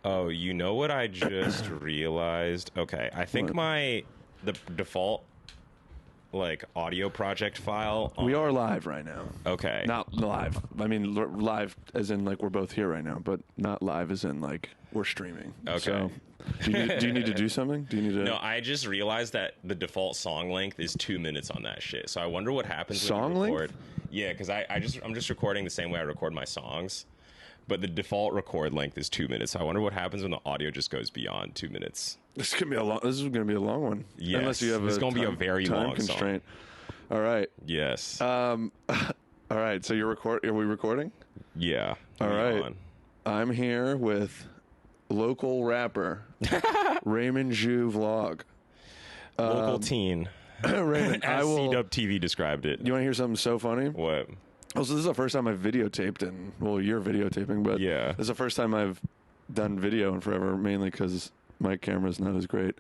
Oh, you know what I just realized? Okay, I think the default like audio project file. We are live right now. Okay. Not live. I mean, live as in like we're both here right now, but not live as in like we're streaming. Okay. So, do you need to do something? Do you need to? No, I just realized that the default song length is 2 minutes on that shit. So I wonder what happens Song when you record. length? Yeah, because I'm just recording the same way I record my songs, but the default record length is 2 minutes. So I wonder what happens when the audio just goes beyond 2 minutes. This is gonna be a long one. Yes, Unless you have it's gonna be a very time long constraint. song. All right. Yes. All right. So are we recording? Yeah. All right. I'm here with local rapper Raymond Jew Vlog. Local teen. Raymond, As C-Dub TV described it. You want to hear something so funny? What? Also, this is the first time I've videotaped, and well, you're videotaping, but Yeah. this is the first time I've done video in forever, mainly because my camera's not as great.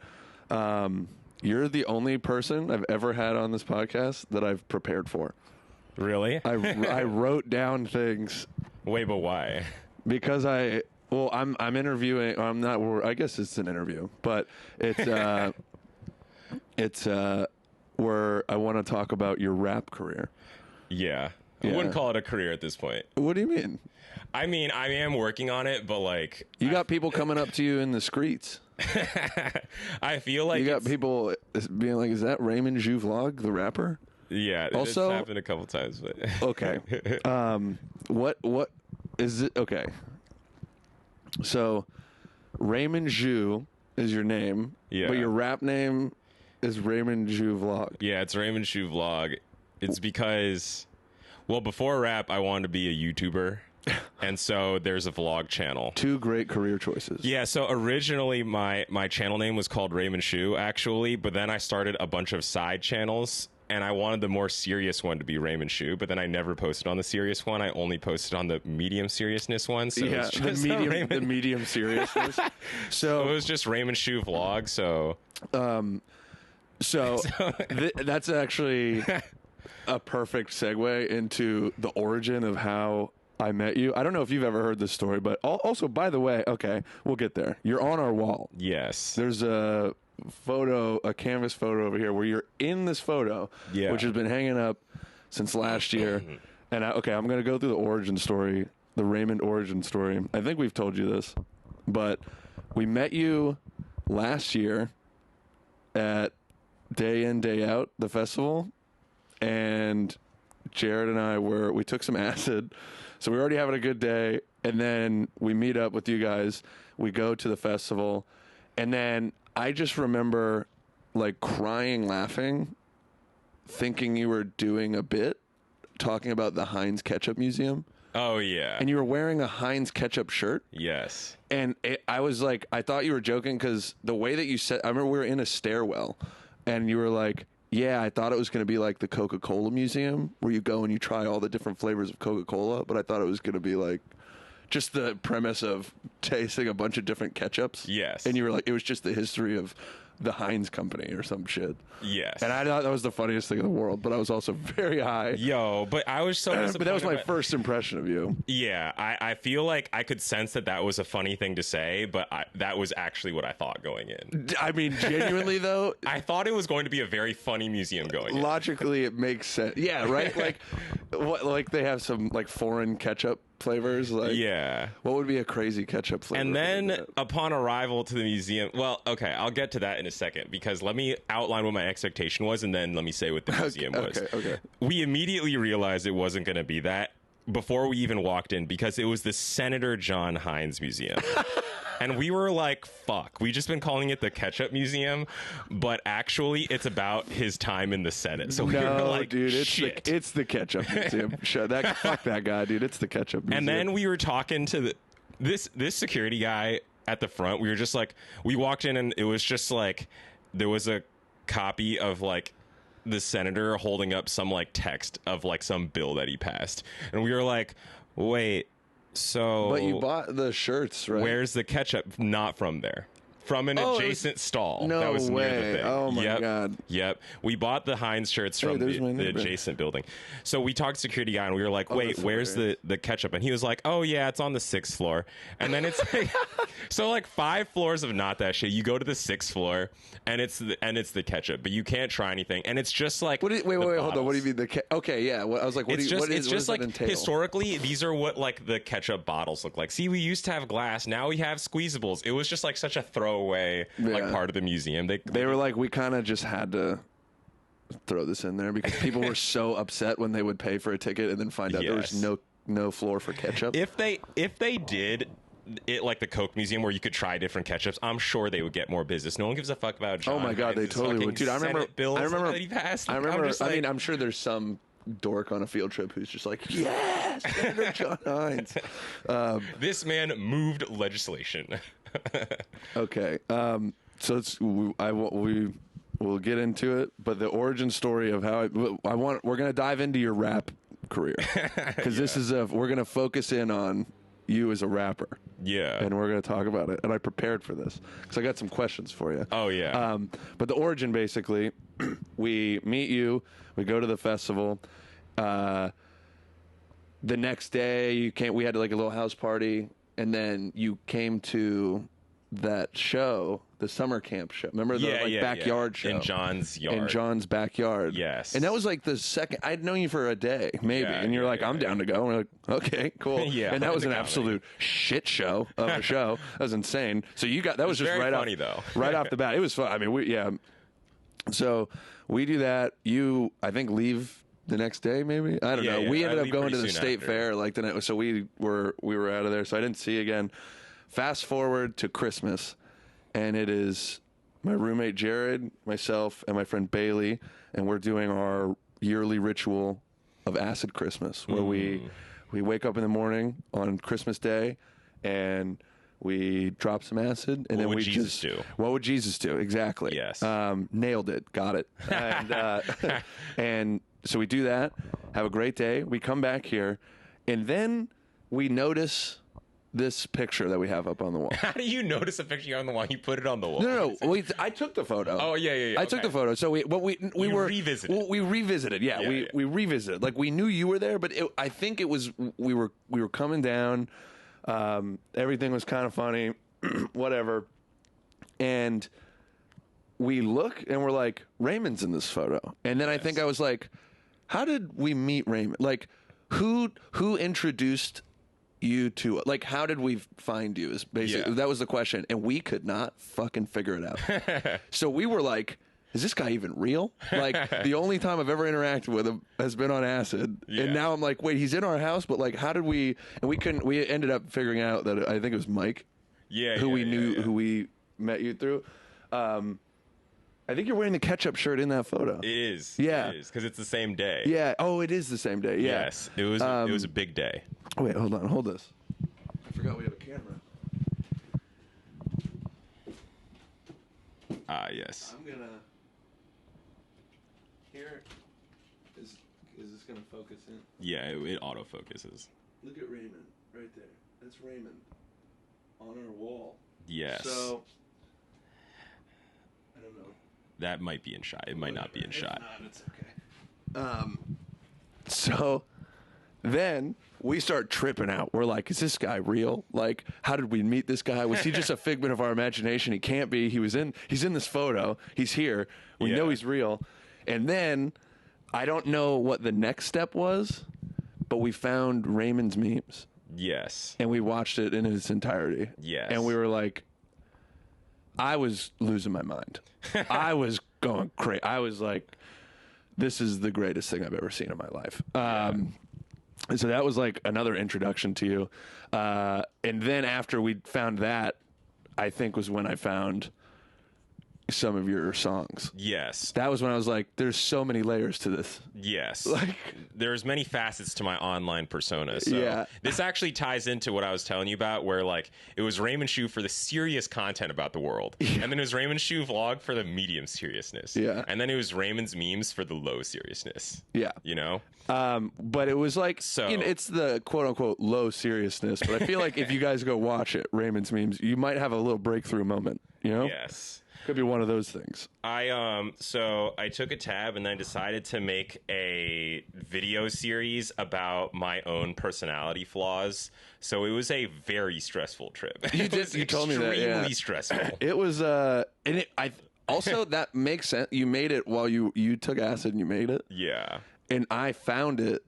You're the only person I've ever had on this podcast that I've prepared for. Really? I wrote down things Wait, but why? because I'm interviewing. I'm not. I guess it's an interview, but it's it's where I want to talk about your rap career. Yeah. I Yeah. wouldn't call it a career at this point. What do you mean? I mean, I am working on it, but like, You got people coming up to you in the streets. I feel like You got it's- people being like, "Is that Raymond Jew Vlog, the rapper?" Yeah, Also- it's happened a couple times, but Okay. What is it? Okay. So, Raymond Jew is your name, Yeah. but your rap name is Raymond Jew Vlog. yeah, it's Raymond Shoe Vlog. It's because, well, before rap, I wanted to be a YouTuber, and so there's a vlog channel. Two great career choices. Yeah, so originally my channel name was called Raymond Shoe, actually, but then I started a bunch of side channels, and I wanted the more serious one to be Raymond Shoe, but then I never posted on the serious one. I only posted on the medium seriousness one. So Yeah, it's just the medium seriousness. So it was just Raymond Shoe Vlog. So That's actually a perfect segue into the origin of how I met you. I don't know if you've ever heard this story, but also, by the way, okay, we'll get there. You're on our wall. yes, There's a canvas photo over here where you're in this photo, Yeah. which has been hanging up since last year. And I'm going to go through the origin story, the Raymond origin story. I think we've told you this, but we met you last year at Day In, Day Out, the festival, and Jared and we took some acid, so we were already having a good day, and then we meet up with you guys, we go to the festival, and then I just remember like crying, laughing, thinking you were doing a bit, talking about the Heinz Ketchup Museum, oh yeah, and you were wearing a Heinz Ketchup shirt. yes, And I was like, I thought you were joking because the way that you said, I remember we were in a stairwell and you were like, yeah, I thought it was going to be like the Coca-Cola Museum where you go and you try all the different flavors of Coca-Cola. But I thought it was going to be like just the premise of tasting a bunch of different ketchups. Yes. And you were like, it was just the history of the Heinz company or some shit. yes. And I thought that was the funniest thing in the world, but I was also very high. Yo, but I was so But that was my disappointed first impression of you. Yeah, I feel like I could sense that was a funny thing to say, but that was actually what I thought going in. I mean, genuinely though, I thought it was going to be a very funny museum going in. logically it makes sense. Yeah, right? Like they have some like foreign ketchup flavors. Like, Yeah. what would be a crazy ketchup flavor? And then like that? upon arrival to the museum, well, okay, I'll get to that in a second because let me outline what my expectation was and then let me say what the museum was. Okay. We immediately realized it wasn't going to be that before we even walked in because it was the Senator John Heinz Museum. And we were like, fuck, we just been calling it the Ketchup Museum, but actually it's about his time in the Senate. So we were like, dude, shit. it's the ketchup museum. Fuck that guy, dude. It's the ketchup museum. And then we were talking to this security guy at the front. We were just like, we walked in and it was just like, there was a copy of like the senator holding up some like text of like some bill that he passed. And we were like, wait, so. But you bought the shirts, right? Where's the ketchup? Not from there. from an adjacent stall. No that was way. Near the thing. Oh, my God. Yep. We bought the Heinz shirts from the adjacent building. So we talked to security guy and we were like, wait, where's the ketchup? And he was like, oh, yeah, it's on the 6th floor. And then it's like, so like 5 floors of not that shit. You go to the 6th floor and it's the ketchup, but you can't try anything. And it's just like, wait, hold on. What do you mean? Okay, yeah. I was like, what does that entail? Historically, these are what like the ketchup bottles look like. See, we used to have glass. Now we have squeezables. It was just like such a throwaway like part of the museum. They were like, we kind of just had to throw this in there because people were so upset when they would pay for a ticket and then find out there was no floor for ketchup. If they did it like the Coke Museum where you could try different ketchups, I'm sure they would get more business. No one gives a fuck about John. Oh my God, they totally would. Dude, I remember that he passed. I'm sure there's some dork on a field trip who's just like, yes, Senator John Heinz. This man moved legislation. Okay, so we'll get into it, but the origin story of how we're gonna dive into your rap career because this is we're gonna focus in on you as a rapper. Yeah, and we're gonna talk about it. And I prepared for this because I got some questions for you. Oh yeah. But the origin, basically, we meet you. We go to the festival. The next day, we had like a little house party, and then you came to that show, the summer camp show. Remember the backyard show in John's yard, in John's backyard. Yes, and that was like the second I'd known you for a day, maybe, and you're like, I'm down to go. And we're like, okay, cool. Yeah, and that was an absolute shit show of a show. That was insane. So that was just very right funny, though. Right off the bat. It was fun. I mean, So we do that. You, I think, leave the next day, maybe. I don't know. Yeah, we ended up going to the state after. fair like the night. So we were out of there. So I didn't see you again. Fast forward to Christmas, and it is my roommate Jared, myself, and my friend Bailey, and we're doing our yearly ritual of acid Christmas, where we wake up in the morning on Christmas Day, and we drop some acid, and what would Jesus do? What would Jesus do? Exactly. Yes. Nailed it. Got it. And and so we do that. Have a great day. We come back here, and then we notice this picture that we have up on the wall. How do you notice a picture on the wall? You put it on the wall. No. I took the photo. Oh yeah. I took the photo. So we revisited. We revisited. Yeah, we revisited. Like we knew you were there, but I think it was we were coming down. Everything was kind of funny, whatever. And we look and we're like, Raymond's in this photo. And then I think I was like, how did we meet Raymond? Like, who introduced you to, like, how did we find you? Is basically that was the question, and we could not fucking figure it out. So we were like, is this guy even real? Like, the only time I've ever interacted with him has been on acid. Yeah. And now I'm like, wait, he's in our house, but like, how did we? And we ended up figuring out that I think it was Mike. Yeah. Who we knew, who we met you through. I think you're wearing the ketchup shirt in that photo. It is. Yeah. It is, because it's the same day. Yeah. Oh, it is the same day. Yeah. Yes. It was a big day. Wait, hold on. Hold this. I forgot we have a camera. Yes. I'm gonna. Here. Is this gonna focus in? Yeah, it autofocuses. Look at Raymond right there. That's Raymond on our wall. Yes. So I don't know. That might be in shot. It might not be in shot. It's okay. So then we start tripping out. We're like, is this guy real? Like, how did we meet this guy? Was he just a figment of our imagination? He can't be. He's in this photo. He's here. We know he's real. And then I don't know what the next step was, but we found Raymond's memes. Yes. And we watched it in its entirety. Yes. And we were like, I was losing my mind. I was going crazy. I was like, this is the greatest thing I've ever seen in my life. So that was like another introduction to you. And then after we found that, I think was when I found some of your songs. Yes. That was when I was like, there's so many layers to this. Yes. Like, there's many facets to my online persona. So this actually ties into what I was telling you about, where like it was Raymond Shue for the serious content about the world. And then it was Raymond Shue vlog for the medium seriousness. Yeah. And then it was Raymond's memes for the low seriousness. Yeah. You know? But it was like, it's the quote unquote low seriousness. But I feel like if you guys go watch it, Raymond's memes, you might have a little breakthrough moment. You know, Yes. could be one of those things. So I took a tab and I decided to make a video series about my own personality flaws. So it was a very stressful trip. You did. You told me that. Yeah. Extremely stressful. It was. Also that makes sense. You made it while you took acid and you made it. Yeah. And I found it,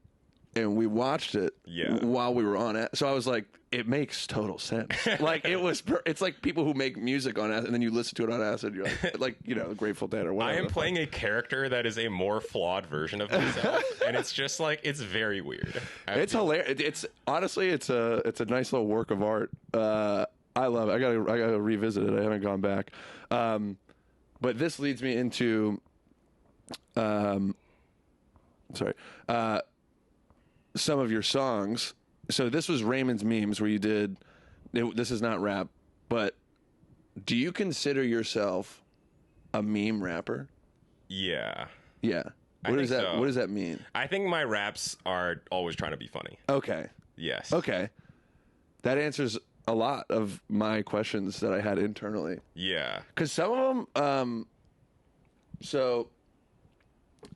and we watched it. Yeah. While we were on it. So I was like, it makes total sense. Like it's like people who make music on acid, and then you listen to it on acid. You're like Grateful Dead or whatever. I am playing a character that is a more flawed version of myself, and it's just like it's very weird. It's hilarious. It's honestly, it's a nice little work of art. I love it. I gotta revisit it. I haven't gone back. But this leads me into, some of your songs. So this was Raymond's Memes where you did, this is not rap, but do you consider yourself a meme rapper? Yeah. Yeah. What does that mean? I think my raps are always trying to be funny. Okay. Yes. Okay. That answers a lot of my questions that I had internally. Yeah. Because some of them, so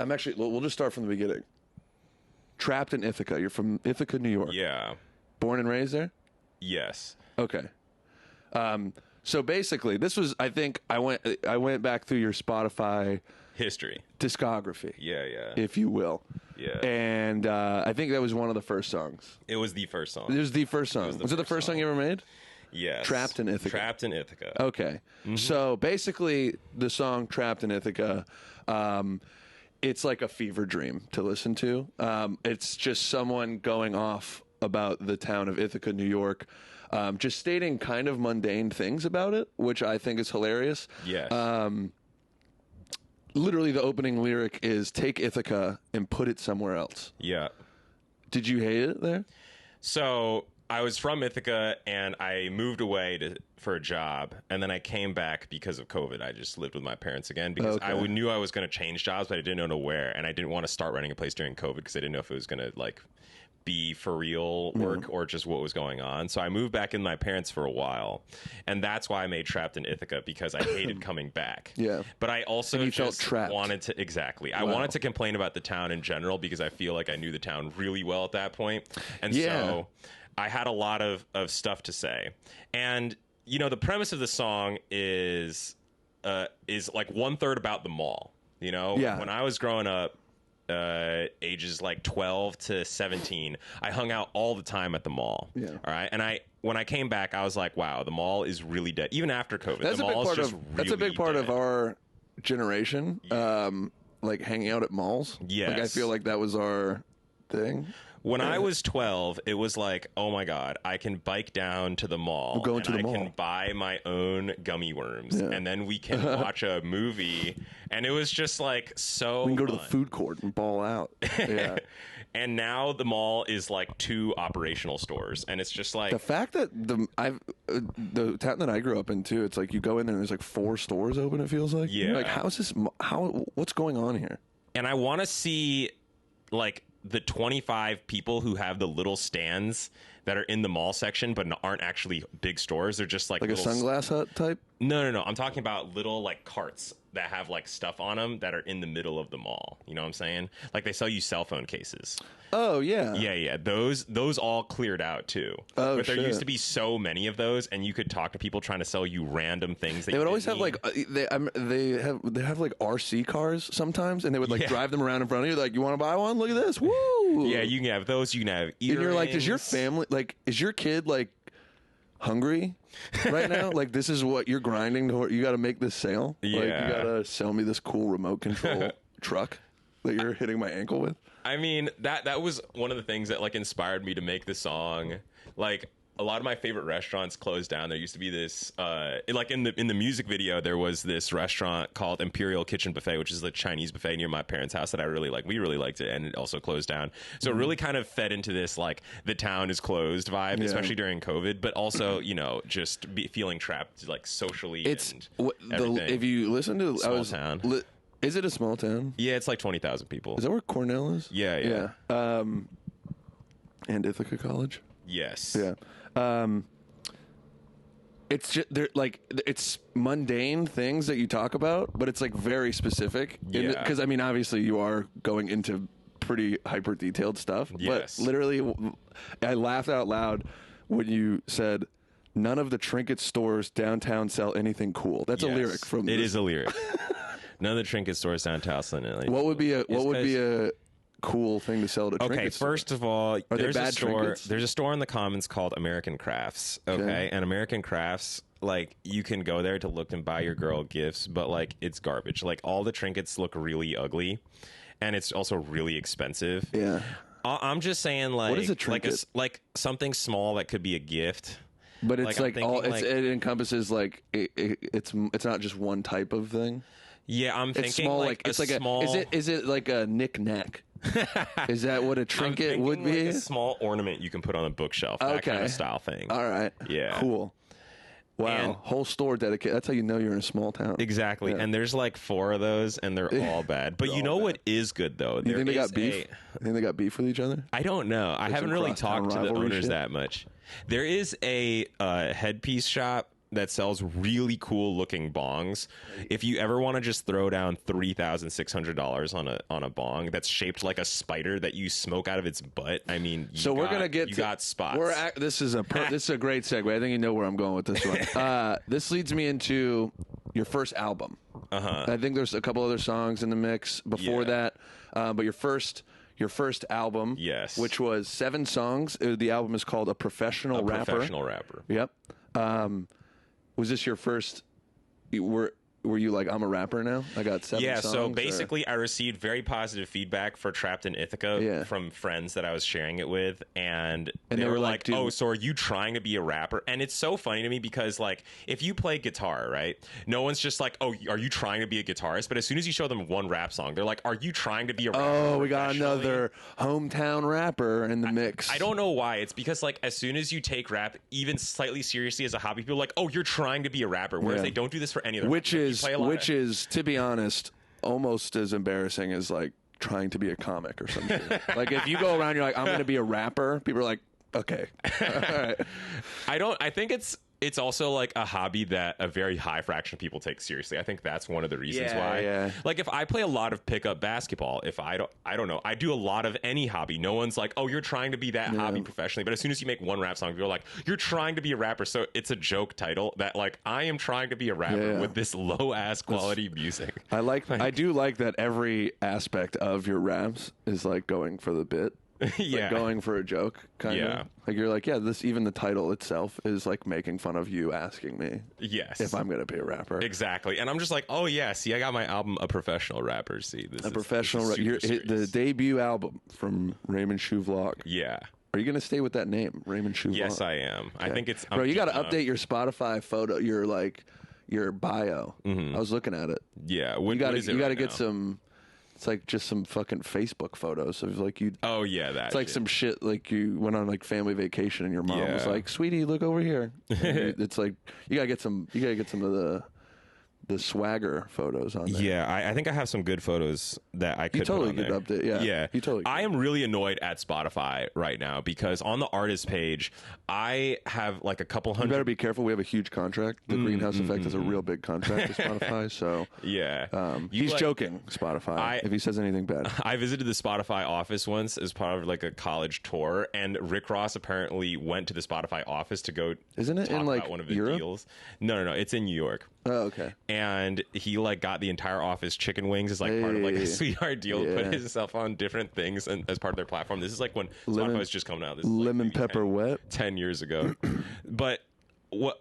I'm actually, we'll just start from the beginning. Trapped in Ithaca. You're from Ithaca, New York. Yeah. Born and raised there? Yes. Okay. So basically, this was, I think, I went back through your Spotify history, discography. Yeah. If you will. Yeah. And I think that was one of the first songs. It was the first song. It was the first song. Was it the first song you ever made? Yes. Trapped in Ithaca. Trapped in Ithaca. Okay. Mm-hmm. So basically, the song Trapped in Ithaca, it's like a fever dream to listen to. It's just someone going off about the town of Ithaca, New York, just stating kind of mundane things about it, which I think is hilarious. Yes. Literally, the opening lyric is "Take Ithaca and put it somewhere else." Yeah. Did you hate it there? So I was from Ithaca, and I moved away for a job, and then I came back because of COVID. I just lived with my parents again because I knew I was going to change jobs, but I didn't know where, and I didn't want to start renting a place during COVID because I didn't know if it was going to be for real work or just what was going on. So I moved back in with my parents for a while, and that's why I made Trapped in Ithaca, because I hated coming back. Yeah. But I also felt trapped. wanted to, exactly. I wanted to complain about the town in general because I feel like I knew the town really well at that point. And so I had a lot of stuff to say. And, the premise of the song is like 1/3 about the mall. Yeah. When I was growing up, ages like 12 to 17, I hung out all the time at the mall. Yeah. All right. And when I came back, I was like, wow, the mall is really dead. Even after COVID, That's the mall is just really That's a big part dead. of our generation, like hanging out at malls. Yes. Like I feel like that was our thing. When I was 12, it was like, oh my God, I can bike down to the mall. We'll go into the mall. I can buy my own gummy worms. And then we can watch a movie. And it was just like so We can go to fun. the food court and ball out. Yeah. And now the mall is like 2 operational stores. And it's just like The fact that the town that I grew up in too, it's like you go in there and there's like 4 stores open. It feels like. Yeah. Like what's going on here? And I want to see like the 25 people who have the little stands that are in the mall section but aren't actually big stores. They're just like a little Sunglass Hut type? No. I'm talking about little like carts that have like stuff on them that are in the middle of the mall. You know what I'm saying? Like they sell you cell phone cases. Oh, yeah. Yeah. Those all cleared out too. Oh, but there shit. used to be so many of those, and you could talk to people trying to sell you random things. That They would always didn't have need. like they have like RC cars sometimes, and they would like drive them around in front of you. Like, you want to buy one? Look at this! Woo! Yeah, you can have those. You can have earrings. And you're like, does your family is your kid like hungry right now? Like, this is what you're grinding toward. You got to make this sale. Yeah. Like, you got to sell me this cool remote control truck that you're hitting my ankle with. I mean, that was one of the things that like inspired me to make the song. Like a lot of my favorite restaurants closed down. There used to be this like in the music video, there was this restaurant called Imperial Kitchen Buffet, which is the Chinese buffet near my parents' house that I really like. We really liked it, and it also closed down. So it really kind of fed into this like the town is closed vibe, especially during COVID, but also just feeling trapped like socially. It's and everything. if you listen to Small town. Is it a small town? Yeah, it's like 20,000 people. Is that where Cornell is? Yeah. And Ithaca College. Yes. Yeah. It's just they're like it's mundane things that you talk about, but it's like very specific. Yeah. Because I mean, obviously, you are going into pretty hyper detailed stuff. Yes. But literally, I laughed out loud when you said, "None of the trinket stores downtown sell anything cool." That's a lyric from. It is a lyric. None of the trinket stores downtown sell anything. What would be a cool thing to sell at a trinket Okay, store? first of all, there's a store. trinkets? There's a store in the Commons called American Crafts. Okay, and American Crafts, like you can go there to look and buy your girl gifts, but like it's garbage. Like all the trinkets look really ugly, and it's also really expensive. Yeah. I'm just saying, like, What is a trinket? like something small that could be a gift. But it's I'm like thinking, all like- it encompasses like it's not just one type of thing. Yeah, I'm thinking It's small, like it's a like small. is it like a knick-knack? Is that what a I'm trinket thinking would be? like a small ornament you can put on a bookshelf. That kind Okay. of style thing. All right. Yeah. Cool. Wow. And- Whole store dedicated. That's how you know you're in a small town. Exactly. Yeah. And there's like 4 of those, and they're all bad. But you know what is good though? You think they There got is beef? You think they got beef with each other? I don't know. I haven't some really crosstown talked to the rivalry owners shit? that much. There is a headpiece shop that sells really cool looking bongs. If you ever want to just throw down $3,600 on a bong that's shaped like a spider that you smoke out of its butt, I mean, We're gonna get you to, got spots. This is a great segue. I think you know where I'm going with this one. This leads me into your first album. I think there's a couple other songs in the mix before Yeah. that, but your first album, Yes. which was 7 songs. The album is called A Professional Rapper. Professional rapper. Yep. Was this your first? Were you like, I'm a rapper now? I got 7 Yeah, songs. so or- basically I received very positive feedback for Trapped in Ithaca Yeah. from friends that I was sharing it with, and they they were were like, like, "Dude." "Oh, so are you trying to be a rapper?" And it's so funny to me because like if you play guitar, right? No one's just like, "Oh, are you trying to be a guitarist?" But as soon as you show them one rap song, they're like, "Are you trying to be a rapper?" Oh, we got professionally?" another hometown rapper in the mix. I don't know why. It's because like as soon as you take rap even slightly seriously as a hobby, people are like, "Oh, you're trying to be a rapper," whereas Yeah. they don't do this for any other. Which Like, you is play a lot of- to be honest, almost as embarrassing as like trying to be a comic or something. Like if you go around, you're like, I'm going to be a rapper. People are like, okay, all right. I think it's also like a hobby that a very high fraction of people take seriously. I think that's one of the reasons Yeah, why. yeah. Like if I play a lot of pickup basketball, if I don't know, I do a lot of any hobby. No one's like, "Oh, you're trying to be that hobby professionally." But as soon as you make one rap song, people are like, "You're trying to be a rapper." So it's a joke title that like I am trying to be a rapper Yeah. with this low ass quality music. I do like that every aspect of your raps is like going for the bit. Yeah. Like going for a joke, kind Yeah. of. Like you're like, yeah, this even the title itself is like making fun of you asking me Yes. if I'm gonna be a rapper. Exactly. And I'm just like, "Oh yeah, see, I got my album A Professional Rapper." See, this is Professional, this is super the serious. debut album from Raymond Shoe Vlog. Yeah. Are you gonna stay with that name, Raymond Shoe Vlog? Yes, I am. I think it's Bro, you got to keeping up. update your Spotify photo, your bio. I was looking at it. Yeah, You got to get some. It's like just some fucking Facebook photos of like you. Oh yeah, that. It's like shit. some shit like you went on like family vacation and your mom was Yeah. like, "Sweetie, look over here." It's like you gotta get some. You gotta get some of the swagger photos on there. Yeah, I think I have some good photos that I could. You totally put on could there. update. Yeah, Yeah, you totally. I am really annoyed at Spotify right now because on the artist page, I have like a couple You hundred. better be careful. We have a huge contract. The Greenhouse Effect is a real big contract with Spotify. So Yeah, You, he's like- joking. Spotify. If he says anything bad, I visited the Spotify office once as part of like a college tour, and Rick Ross apparently went to the Spotify office to go. Isn't it talk in, like, about one of his Europe? deals? No, it's in New York. oh okay. And he like got the entire office chicken wings as like part of like Hey. a sweetheart deal. Yeah. Put himself on different things and as part of their platform. This is like when Lemon- Spotify was just coming out. This is like Lemon maybe pepper 10, wet. 10 years ago. But what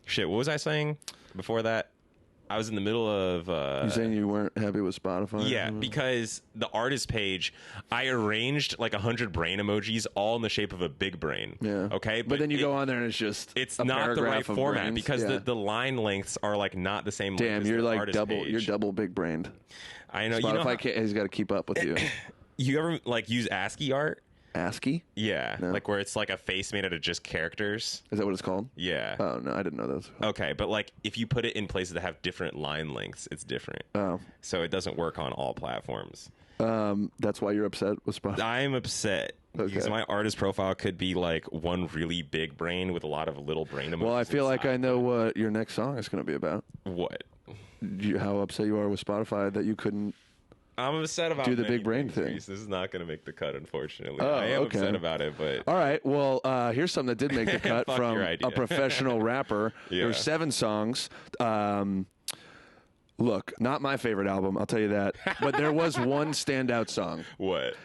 shit, what was I saying before that? I was in the middle of You saying you weren't happy with Spotify? yeah, because the artist page, I arranged like 100 brain emojis all in the shape of a big brain. Yeah. Okay. But then you go on there and it's just it's a not the right paragraph of format brains. because Yeah. the line lengths are like not the same length Damn, as you're the like artist double. page. You're double big brained. I know. Spotify has got to keep up with you. You ever like use ASCII art? ASCII? Yeah, No. like where it's like a face made out of just characters. Is that what it's called? Yeah. Oh no, I didn't know that. Okay, but like if you put it in places that have different line lengths, it's different. Oh, So it doesn't work on all platforms. that's why you're upset with Spotify. I'm upset Because my artist profile could be like one really big brain with a lot of little brain emojis. Well, I feel like I know what your next song is going to be about. What? How upset you are with Spotify that you couldn't I'm upset about do the big brain thing. thing. This is not going to make the cut, unfortunately. Oh, I am okay. upset about it, but all right. Well, here's something that did make the cut Fuck from your idea. a professional rapper. Yeah. There were 7 songs. Look, not my favorite album, I'll tell you that. But there was one standout song. What?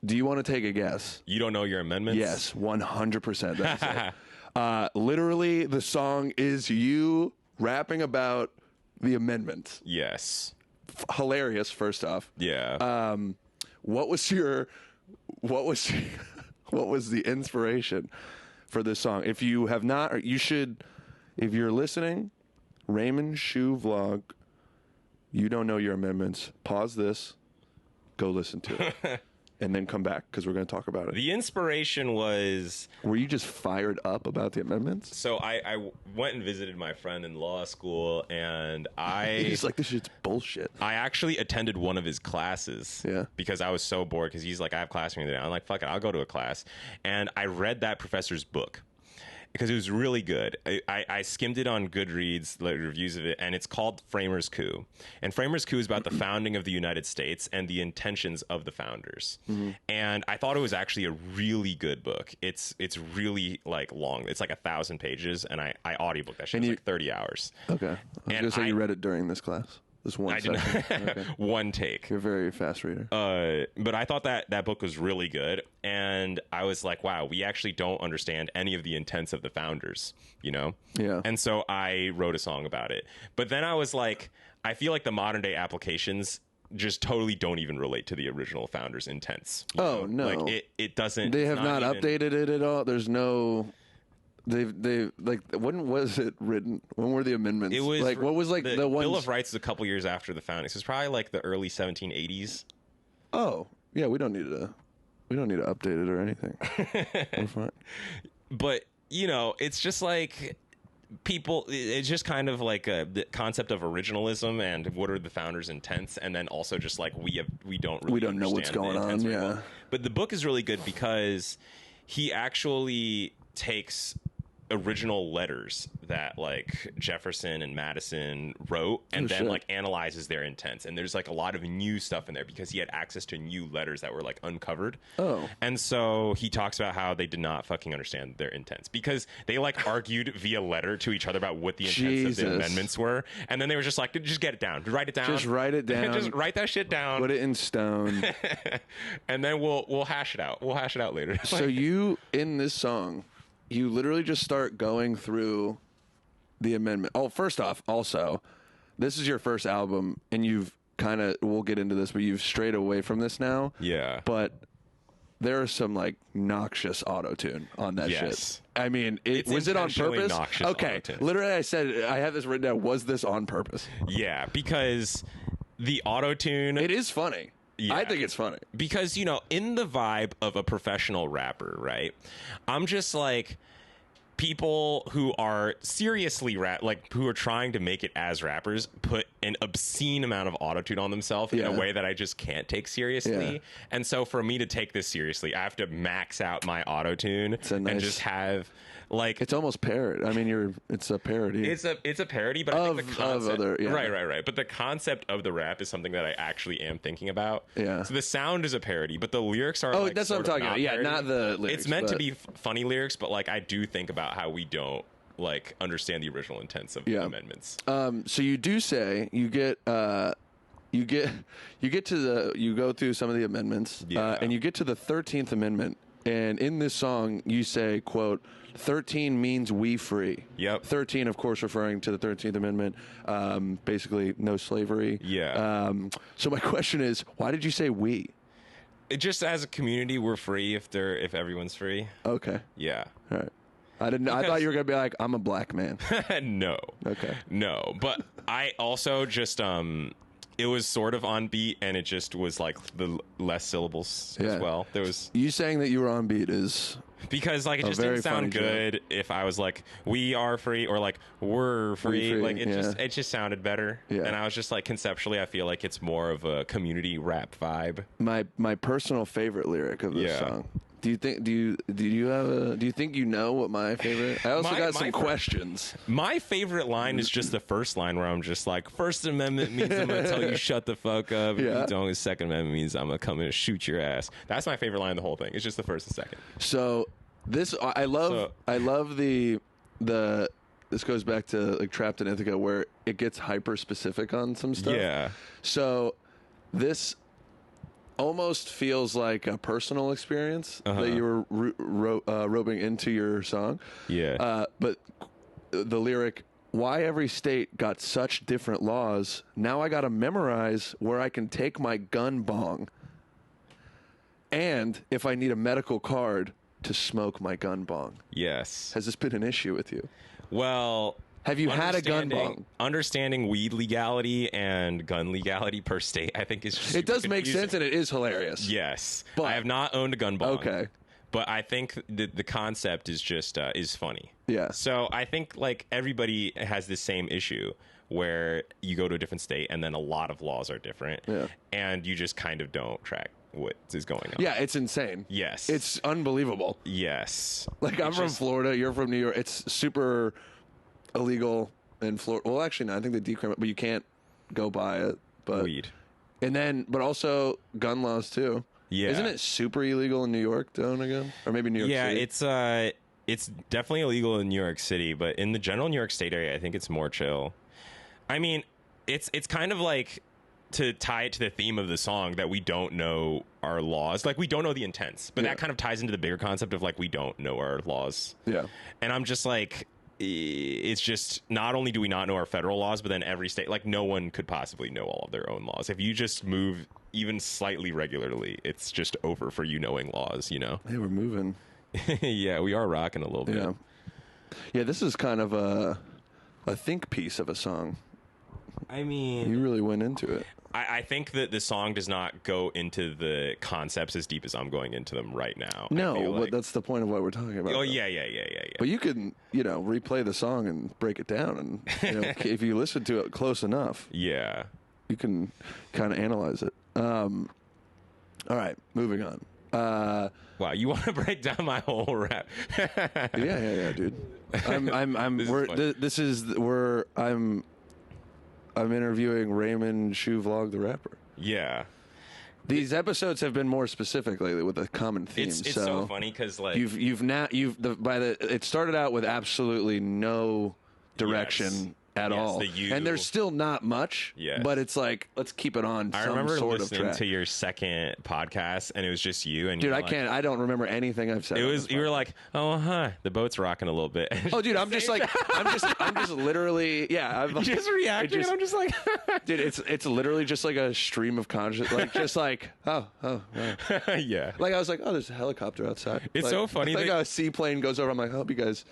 Do you want to take a guess? You don't know your amendments? Yes, 100%. That's it. Literally, the song is you rapping about the amendments. Yes. Hilarious. First off, Yeah. what was the inspiration for this song? If you have not, or you should. If you're listening, Raymond Shoe Vlog. You don't know your amendments. Pause this. Go listen to it. And then come back because we're going to talk about it. The inspiration was... Were you just fired up about the amendments? So I went and visited my friend in law school, and He's like, this shit's bullshit. I actually attended one of his classes. Yeah. Because I was so bored, because he's like, I have class with me today. I'm like, fuck it, I'll go to a class. And I read that professor's book, because it was really good. I skimmed it on Goodreads, like, reviews of it, and it's called Framers' Coup. And Framers' Coup is about the founding of the United States and the intentions of the founders. Mm-hmm. And I thought it was actually a really good book. It's really like long. It's like 1,000 pages, and I audiobook that shit. It's like 30 hours. Okay. I was going to say you read it during this class. This one did okay. One take. You're a very fast reader. But I thought that book was really good, and I was like, wow, we actually don't understand any of the intents of the founders, you know? Yeah. And so I wrote a song about it. But then I was like, I feel like the modern day applications just totally don't even relate to the original founders' intents. Oh, no. Like, it doesn't... They have not updated it at all? There's no... They've like, when was it written? When were the amendments? It was like, what was like the ones... Bill of Rights is a couple years after the founding. So it's probably like the early 1780s. Oh, yeah, we don't need to update it or anything. We're fine. But, you know, it's just like people, it's just kind of like the concept of originalism and what are the founders' intents, and then also just like we don't know what's going on. Yeah. Well. But the book is really good because he actually takes original letters that like Jefferson and Madison wrote, and then like analyzes their intents. And there's like a lot of new stuff in there because he had access to new letters that were like uncovered. Oh. And so he talks about how they did not fucking understand their intents because they like argued via letter to each other about what the intents of the amendments were. And then they were just like, just get it down. Write it down. Just write it down. Just write that shit down. Put it in stone. And then we'll hash it out. We'll hash it out later. So you, in this song, you literally just start going through the amendment. Oh, first off, also, this is your first album, and you've kind of, we'll get into this, but you've strayed away from this now. Yeah. But there is some, like, noxious auto-tune on that shit. I mean, was it on purpose? Okay. Auto-tune. Literally, I said, I have this written down, was this on purpose? Yeah, because the auto-tune... It is funny. Yeah. I think it's funny. Because, you know, in the vibe of a professional rapper, right? I'm just like, people who are seriously who are trying to make it as rappers put an obscene amount of autotune on themselves in a way that I just can't take seriously. Yeah. And so for me to take this seriously, I have to max out my autotune and just have... Like, it's almost parody. I mean, it's a parody. It's a parody, but I think the concept, right. But the concept of the rap is something that I actually am thinking about. Yeah. So the sound is a parody, but the lyrics are. Oh, like, that's what I'm talking about. Yeah, not the lyrics. It's meant to be funny lyrics, but like I do think about how we don't like understand the original intents of the amendments. So you do say you go through some of the amendments, and you get to the 13th Amendment, and in this song you say, quote, 13 means we free. Yep. 13, of course, referring to the 13th Amendment, basically no slavery. Yeah. So my question is, why did you say we? Just as a community, we're free if everyone's free. Okay. Yeah. All right. I thought you were gonna be like, I'm a black man. No. Okay. No, but I also just it was sort of on beat, and it just was like the less syllables as well. There was you saying that you were on beat is because like it just didn't sound good if I was like we are free or like we're free. Like it just sounded better. Yeah. And I was just like conceptually, I feel like it's more of a community rap vibe. My personal favorite lyric of this song. Do you think you know what my favorite? I also got some questions. My favorite line is just the first line where I'm just like, First Amendment means I'm gonna tell you shut the fuck up. Yeah. You don't. Second Amendment means I'm gonna come in and shoot your ass. That's my favorite line of the whole thing. It's just the first and second. So this I love the this goes back to like Trapped in Ithaca where it gets hyper specific on some stuff. Yeah. So this almost feels like a personal experience that you were roping into your song. Yeah. But the lyric, why every state got such different laws, now I gotta memorize where I can take my gun bong. And if I need a medical card to smoke my gun bong. Yes. Has this been an issue with you? Well, have you had a gun bong? Understanding weed legality and gun legality per state, I think is just it does make confusing. sense and it is hilarious. Yes, but I have not owned a gun bong. Okay, but I think the concept is just is funny. Yeah. So I think like everybody has the same issue where you go to a different state and then a lot of laws are different. Yeah. And you just kind of don't track what is going on. Yeah, it's insane. Yes. It's unbelievable. Yes. Like I'm from Florida, you're from New York. It's super illegal in Florida. Well, actually, no, I think they decriminalize, but you can't go buy it. But weed. And then, but also gun laws too. Yeah. Isn't it super illegal in New York to own a gun? Or maybe New York City? Yeah, it's definitely illegal in New York City, but in the general New York State area, I think it's more chill. I mean, it's kind of like, to tie it to the theme of the song, that we don't know our laws. Like, we don't know the intents. But that kind of ties into the bigger concept of, like, we don't know our laws. Yeah. And I'm just like, it's just, not only do we not know our federal laws, but then every state, like, no one could possibly know all of their own laws. If you just move even slightly regularly, it's just over for you knowing laws, you know? Hey, we're moving. Yeah, we are rocking a little bit. Yeah. Yeah, this is kind of a think piece of a song. I mean, you really went into it. I think that the song does not go into the concepts as deep as I'm going into them right now. No, but that's the point of what we're talking about. Oh, yeah. But you can, replay the song and break it down. And if you listen to it close enough, yeah, you can kind of analyze it. All right, moving on. Wow, you want to break down my whole rap? yeah, dude. I'm interviewing Raymond Shoe Vlog the rapper. Yeah. These episodes have been more specific lately with a common theme. It's so funny because like it started out with absolutely no direction at all, and there's still not much. But it's like, let's keep it on. I remember listening to your second podcast, and it was just you. And dude, I don't remember anything I've said. It was you were like, oh hi, the boat's rocking a little bit. Oh, dude, I'm just literally, yeah. I'm just reacting. I'm just like, dude, it's literally just like a stream of consciousness, like just like oh, yeah. Like I was like, oh, there's a helicopter outside. It's like, so funny. Like a seaplane goes over. I'm like, I hope you guys.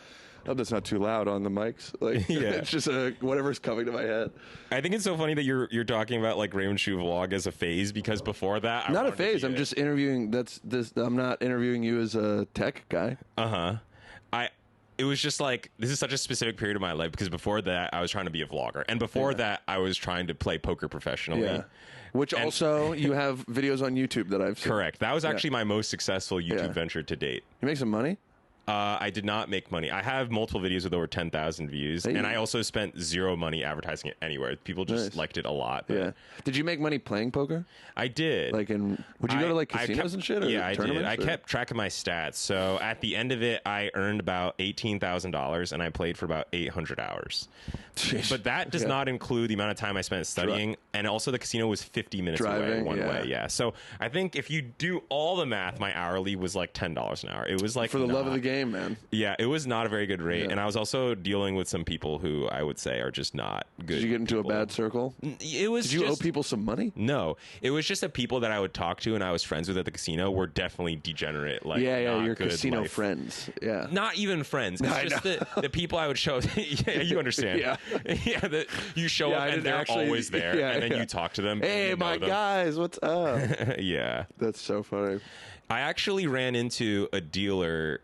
I hope that's not too loud on the mics. Like, it's just whatever's coming to my head. I think it's so funny that you're talking about like Raymond Shoe Vlog as a phase, because before that, not a phase. I'm just interviewing. I'm not interviewing you as a tech guy. It was just like, this is such a specific period of my life, because before that I was trying to be a vlogger, and before that I was trying to play poker professionally. Yeah. Which also you have videos on YouTube that I've seen. Correct. That was actually my most successful YouTube venture to date. You make some money? I did not make money. I have multiple videos with over 10,000 views, and I also spent zero money advertising it anywhere. People just liked it a lot. Yeah. Did you make money playing poker? I did. Like, would you go to like casinos and shit? Or yeah, I did. I kept track of my stats. So at the end of it, I earned about $18,000, and I played for about 800 hours. Jeez. But that does not include the amount of time I spent studying, and also the casino was 50 minutes away one way. Yeah. So I think if you do all the math, my hourly was like $10 an hour. It was like, for the love of the game, man. Yeah, it was not a very good rate, and I was also dealing with some people who I would say are just not good. Did you get into a bad circle? It was. Did you owe people some money? No, it was just the people that I would talk to and I was friends with at the casino were definitely degenerate. Like, your good casino life. Friends. Yeah, not even friends. It's just the people I would show. Yeah, you understand. Yeah, you show up and they're always there, and then you talk to them. Hey, my guys, what's up? Yeah, that's so funny. I actually ran into a dealer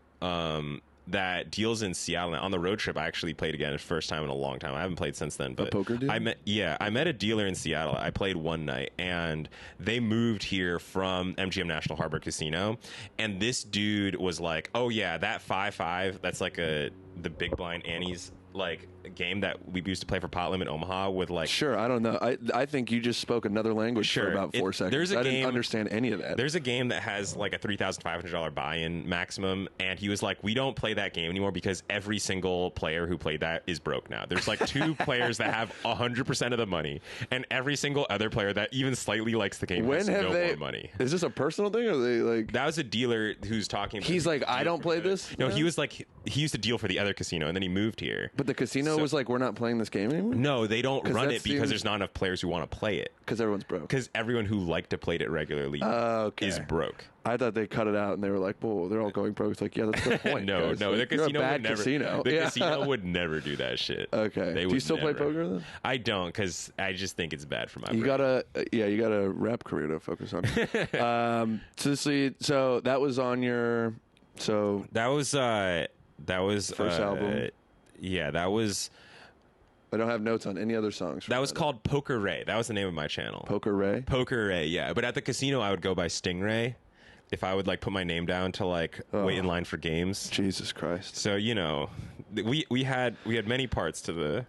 that deals in Seattle. On the road trip, I actually played again. The first time in a long time. I haven't played since then. But a poker dealer? I met a dealer in Seattle. I played one night, and they moved here from MGM National Harbor Casino. And this dude was like, "Oh yeah, that 5-5. That's like the Big Blind Annie's like game that we used to play for Pot Limit Omaha with like." Sure, I don't know. I think you just spoke another language for about 4 seconds. I didn't understand any of that. There's a game that has like a $3,500 buy-in maximum, and he was like, "We don't play that game anymore because every single player who played that is broke now. There's like 2 players that have 100% of the money, and every single other player that even slightly likes the game has no more money." Is this a personal thing, or are they like? That was a dealer who's talking. He's like, "I don't play this." No, he was like, he used to deal for the other casino, and then he moved here. But the casino was like, "We're not playing this game anymore." No, they don't run it because there's not enough players who want to play it. Because everyone's broke. Because everyone who liked to play it regularly is broke. I thought they cut it out and they were like, "Whoa, they're all going broke." It's like, yeah, that's the point. No, guys. no, like, the casino would never. Casino. The casino would never do that shit. Okay. Do you still play poker then? I don't, because I just think it's bad for my brain. You got a rap career to focus on. So that was on your. So that was first album. Yeah, that was. I don't have notes on any other songs. That was called Poker Ray. That was the name of my channel. Poker Ray? Poker Ray, yeah. But at the casino, I would go by Stingray if I would like put my name down to like wait in line for games. Jesus Christ. So, you know, we had many parts to the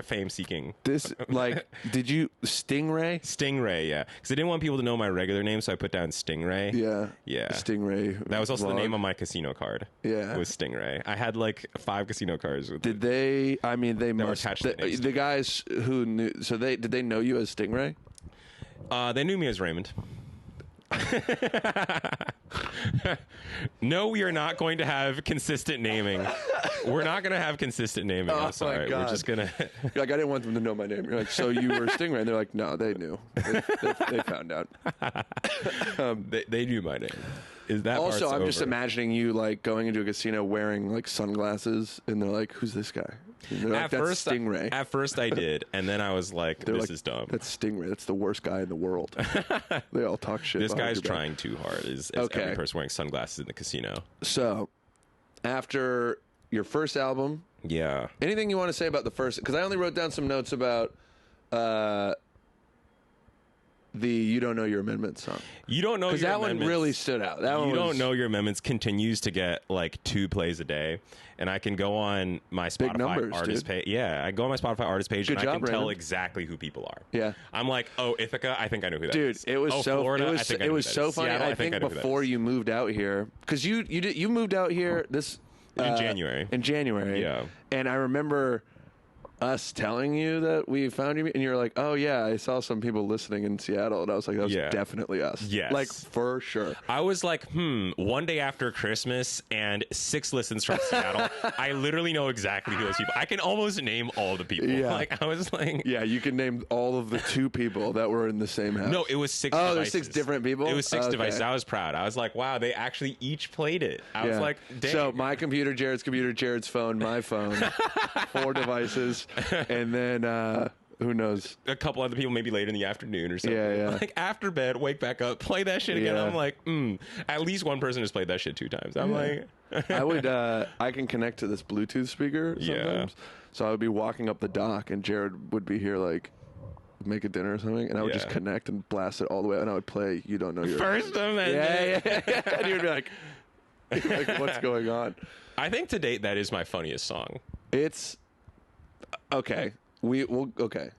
fame seeking. This like did you Stingray? Stingray, yeah. Because I didn't want people to know my regular name, so I put down Stingray. Yeah. Stingray. That was also the name on my casino card. Yeah. It was Stingray. I had like 5 casino cards with Did they I mean they must attached the guys who knew did they know you as Stingray? They knew me as Raymond. No, we are not going to have consistent naming. We're not going to have consistent naming. I'm sorry. We're just going to. Like, I didn't want them to know my name. You're like, so you were Stingray? And they're like, no, they knew. They found out. They knew my name. Is that also? I'm over. just imagining you like going into a casino wearing like sunglasses, and they're like, "Who's this guy?" And they're like, "That's Stingray." At first, I did, and then I was like, "This is dumb." That's Stingray. That's the worst guy in the world. They all talk shit. This guy's trying too hard. Is every person wearing sunglasses in the casino? So, after your first album, anything you want to say about the first? Because I only wrote down some notes about. The You Don't Know Your Amendments song. You Don't Know Your Amendments. Because that one really stood out. Don't Know Your Amendments continues to get like 2 plays a day. And I can go on my Spotify artist page. Yeah, I go on my Spotify artist page and I can tell exactly who people are. Yeah. I'm like, oh, Ithaca, I think I know who that is. Dude, it was Florida, it was so funny. Seattle, I think before you moved out here, because you moved out here in January. In January. Yeah. And I remember us telling you that we found you, and you're like, "Oh yeah, I saw some people listening in Seattle," and I was like, "That was definitely us." Yes, like for sure. I was like, one day after Christmas and 6 listens from Seattle. I literally know exactly who those people. I can almost name all the people. Yeah. Like I was like, yeah, you can name all of the 2 people that were in the same house. No, it was 6. Oh, devices. there's 6 different people. It was 6 devices. I was proud. I was like, wow, they actually each played it. I was like, dang. So my computer, Jared's computer, Jared's phone, my phone, 4 devices, and then. Who knows? A couple other people maybe later in the afternoon or something. Yeah. Like after bed, wake back up, play that shit again. I'm like, at least one person has played that shit 2 times. I'm like, I can connect to this Bluetooth speaker sometimes. So I would be walking up the dock and Jared would be here like, make a dinner or something, and I would just connect and blast it all the way, and I would play You Don't Know Your First Amendment. Yeah. And you'd be like, what's going on? I think to date that is my funniest song. It's okay. Okay.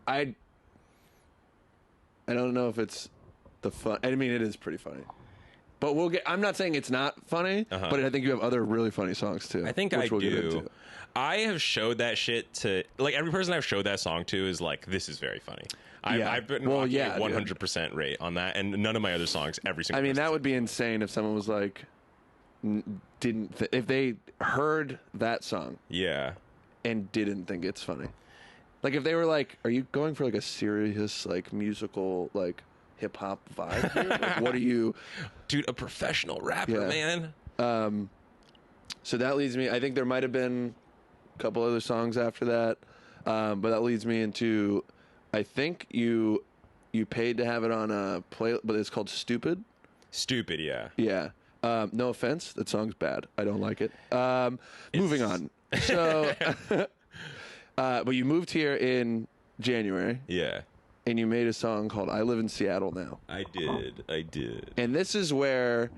I don't know if it's the fun. I mean, it is pretty funny, but we'll get. I'm not saying it's not funny, but I think you have other really funny songs too. I think I do. I have showed that shit to like every person I've showed that song to is like, this is very funny. I've been rocking 100% rate on that, and none of my other songs. Every single. I mean, that would be insane if someone was like, if they heard that song, and didn't think it's funny. Like if they were like, "Are you going for like a serious like musical like hip hop vibe? Here? Like, what are you, dude? A professional rapper, man." So that leads me. I think there might have been a couple other songs after that, but that leads me into. I think you paid to have it on a play, but it's called Stupid. Stupid, yeah. Yeah. No offense, that song's bad. I don't like it. Moving on. So, but you moved here in January. Yeah. And you made a song called "I Live in Seattle Now." I did. And this is where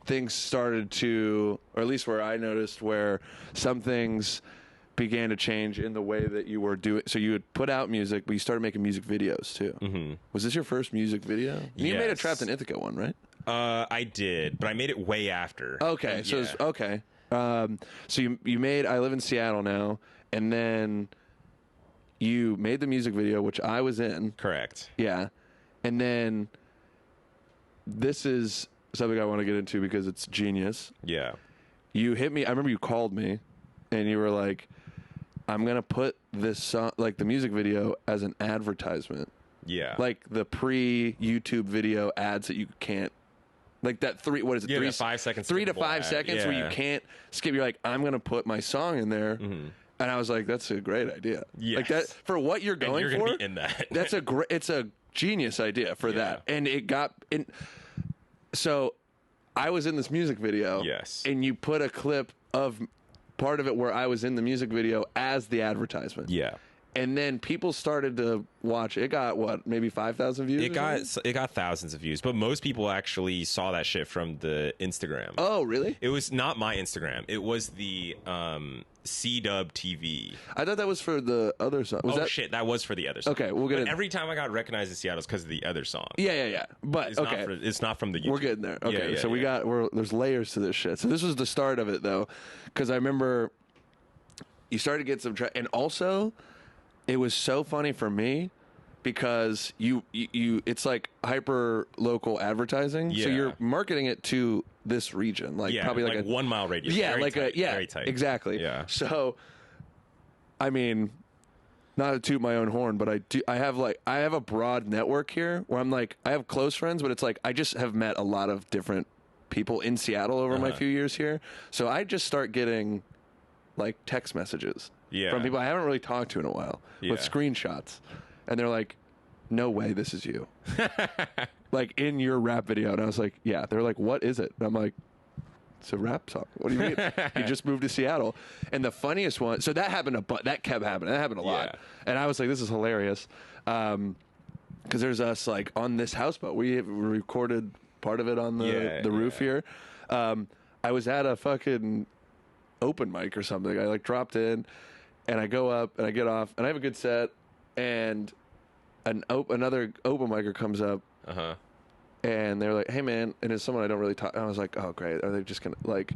things started to, or at least where I noticed where some things began to change in the way that you were doing. So you would put out music, but you started making music videos too. Mm-hmm. Was this your first music video? You made a Trapped in Ithaca one, right? I did, but I made it way after. Okay, so okay. So you made "I Live in Seattle Now," and then you made the music video, which I was in. Correct. Yeah, and then this is something I want to get into because it's genius. Yeah. You hit me. I remember you called me, and you were like, "I'm gonna put this song, like the music video, as an advertisement." Yeah. Like the pre-YouTube video ads that you can't. Like that what is it? 5 seconds. 3 to 5 seconds where you can't skip. You're like, I'm gonna put my song in there, and I was like, that's a great idea. Yes. Like that for what you're going and you're for. Gonna be in that. That's a great. It's a genius idea for that, and it got in. So, I was in this music video. Yes. And you put a clip of part of it where I was in the music video as the advertisement. Yeah. And then people started to watch. It got what, maybe 5,000 views? It got thousands of views, but most people actually saw that shit from the Instagram. Oh, really? It was not my Instagram. It was the C-Dub TV. I thought that was for the other song. Shit, that was for the other song. Okay, we'll get it. Every time I got recognized in Seattle, it's because of the other song. Yeah. But it's not from the YouTube. We're getting there. Okay, so there's layers to this shit. So this was the start of it, though, because I remember you started to get some and also. It was so funny for me because you it's like hyper local advertising. Yeah. So you're marketing it to this region, like probably like a 1 mile radius. Yeah, very like tight, very tight. Exactly. Yeah. So, I mean, not to toot my own horn, but I have a broad network here where I'm like I have close friends, but it's like I just have met a lot of different people in Seattle over my few years here. So I just start getting like text messages. From people I haven't really talked to in a while with screenshots. And they're like, no way this is you. Like in your rap video. And I was like, yeah. They're like, what is it? And I'm like, it's a rap song. What do you mean? You just moved to Seattle. And the funniest one, so that happened that kept happening. That happened a lot. Yeah. And I was like, this is hilarious. Because there's us like on this houseboat. We recorded part of it on the roof here. I was at a fucking open mic or something. I like dropped in. And I go up and I get off and I have a good set and another open micer comes up and they're like, hey man, and it's someone I don't really talk. And I was like, oh great, are they just gonna like,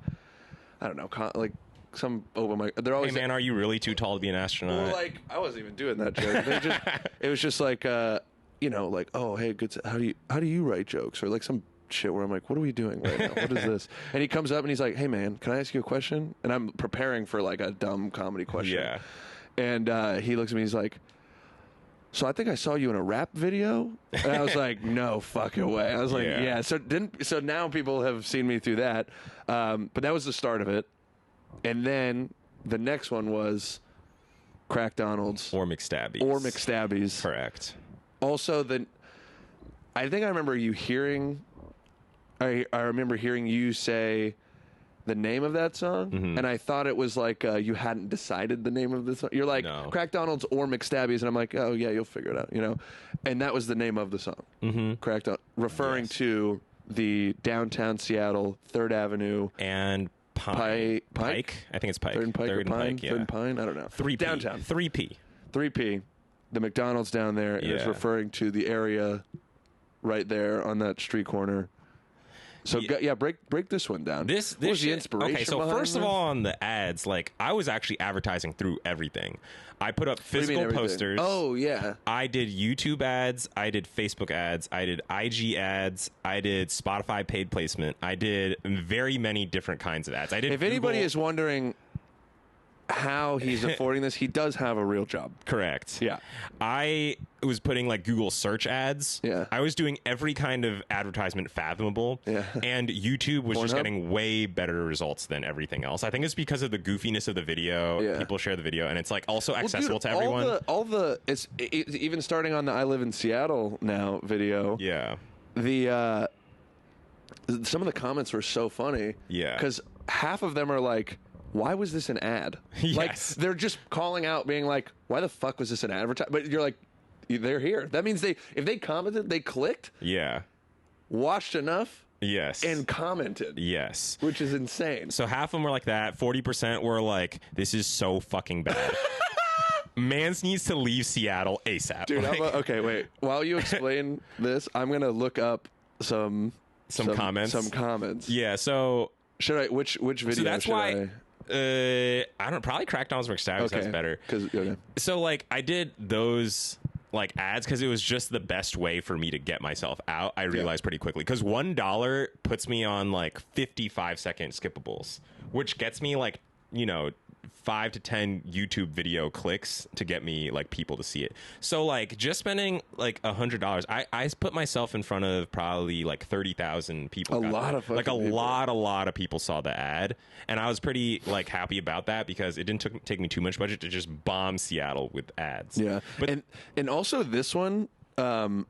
I don't know, like some open mic. They're always hey man, are you really too tall to be an astronaut? Well, like I wasn't even doing that joke. It was just like like, oh hey, good set. How do you write jokes or like some shit where I'm like, what are we doing right now? What is this? And he comes up and he's like, hey man, can I ask you a question? And I'm preparing for like a dumb comedy question. Yeah. And he looks at me, he's like, so I think I saw you in a rap video. And I was like, no fucking way. I was like, yeah. So now people have seen me through that. But that was the start of it. And then the next one was Crack Donald's. Or McStabby's. Correct. Also, I think I remember you hearing... I remember hearing you say the name of that song, and I thought it was like you hadn't decided the name of the song. You're like, Crack Donald's or McStabby's, and I'm like, oh, yeah, you'll figure it out, you know? And that was the name of the song, Crack Donald, referring to the downtown Seattle, 3rd Avenue. And Pike? I think it's Pike. 3rd and Pike or Pine? Yeah. 3rd and Pine? I don't know. 3P. Downtown. 3P. 3P. The McDonald's down there, and it's referring to the area right there on that street corner. So break this one down. This was the inspiration. Okay, so first of all, on the ads, like I was actually advertising through everything. I put up physical posters. Oh yeah. I did YouTube ads. I did Facebook ads. I did IG ads. I did Spotify paid placement. I did very many different kinds of ads. I did. If anybody is wondering how he's affording this, he does have a real job. Correct. Yeah. I was putting like Google search ads. Yeah. I was doing every kind of advertisement fathomable. Yeah. And YouTube was just getting way better results than everything else. I think it's because of the goofiness of the video. Yeah. People share the video and it's like also accessible to everyone. It's even starting on the I Live in Seattle Now video. Yeah. some of the comments were so funny. Yeah. Because half of them are like, why was this an ad? Yes. Like, they're just calling out, being like, why the fuck was this an advertisement? But you're like, they're here. That means if they commented, they clicked, Yeah. watched enough, Yes. and commented. Yes. Which is insane. So half of them were like that. 40% were like, this is so fucking bad. Mans needs to leave Seattle ASAP. Dude, Like, okay, wait. While you explain this, I'm going to look up some comments. Some comments. Yeah, so Should I, which video so that's should why I? I don't probably Crackdowns McStabbies. Okay. That's better. Okay. So like I did those like ads because it was just the best way for me to get myself out. I realized pretty quickly because $1 puts me on like 55-second skippables, which gets me like 5 to 10 YouTube video clicks to get me like people to see it. So like just spending like $100, I put myself in front of probably like 30,000 people. A lot of people saw the ad, and I was pretty like happy about that because it didn't take me too much budget to just bomb Seattle with ads. Yeah, but and also this one, the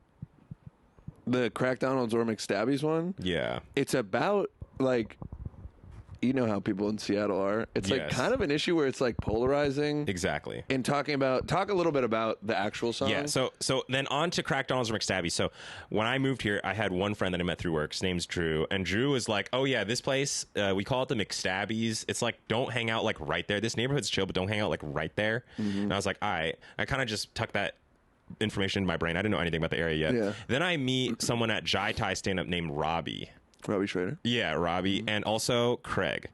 Crackdown on Zor McStabbies one. Yeah, it's about like. You know how people in Seattle are. It's like kind of an issue where it's like polarizing. Exactly. And talk a little bit about the actual song. Yeah. So then on to Crackdowns or McStabby. So when I moved here, I had one friend that I met through work. His name's Drew, and Drew was like, "Oh yeah, this place we call it the McStabbies. It's like don't hang out like right there. This neighborhood's chill, but don't hang out like right there." Mm-hmm. And I was like, "All right." I kind of just tucked that information in my brain. I didn't know anything about the area yet. Yeah. Then I meet someone at Jai Thai stand up named Robbie. Robbie Schrader. Yeah, Robbie, and also Craig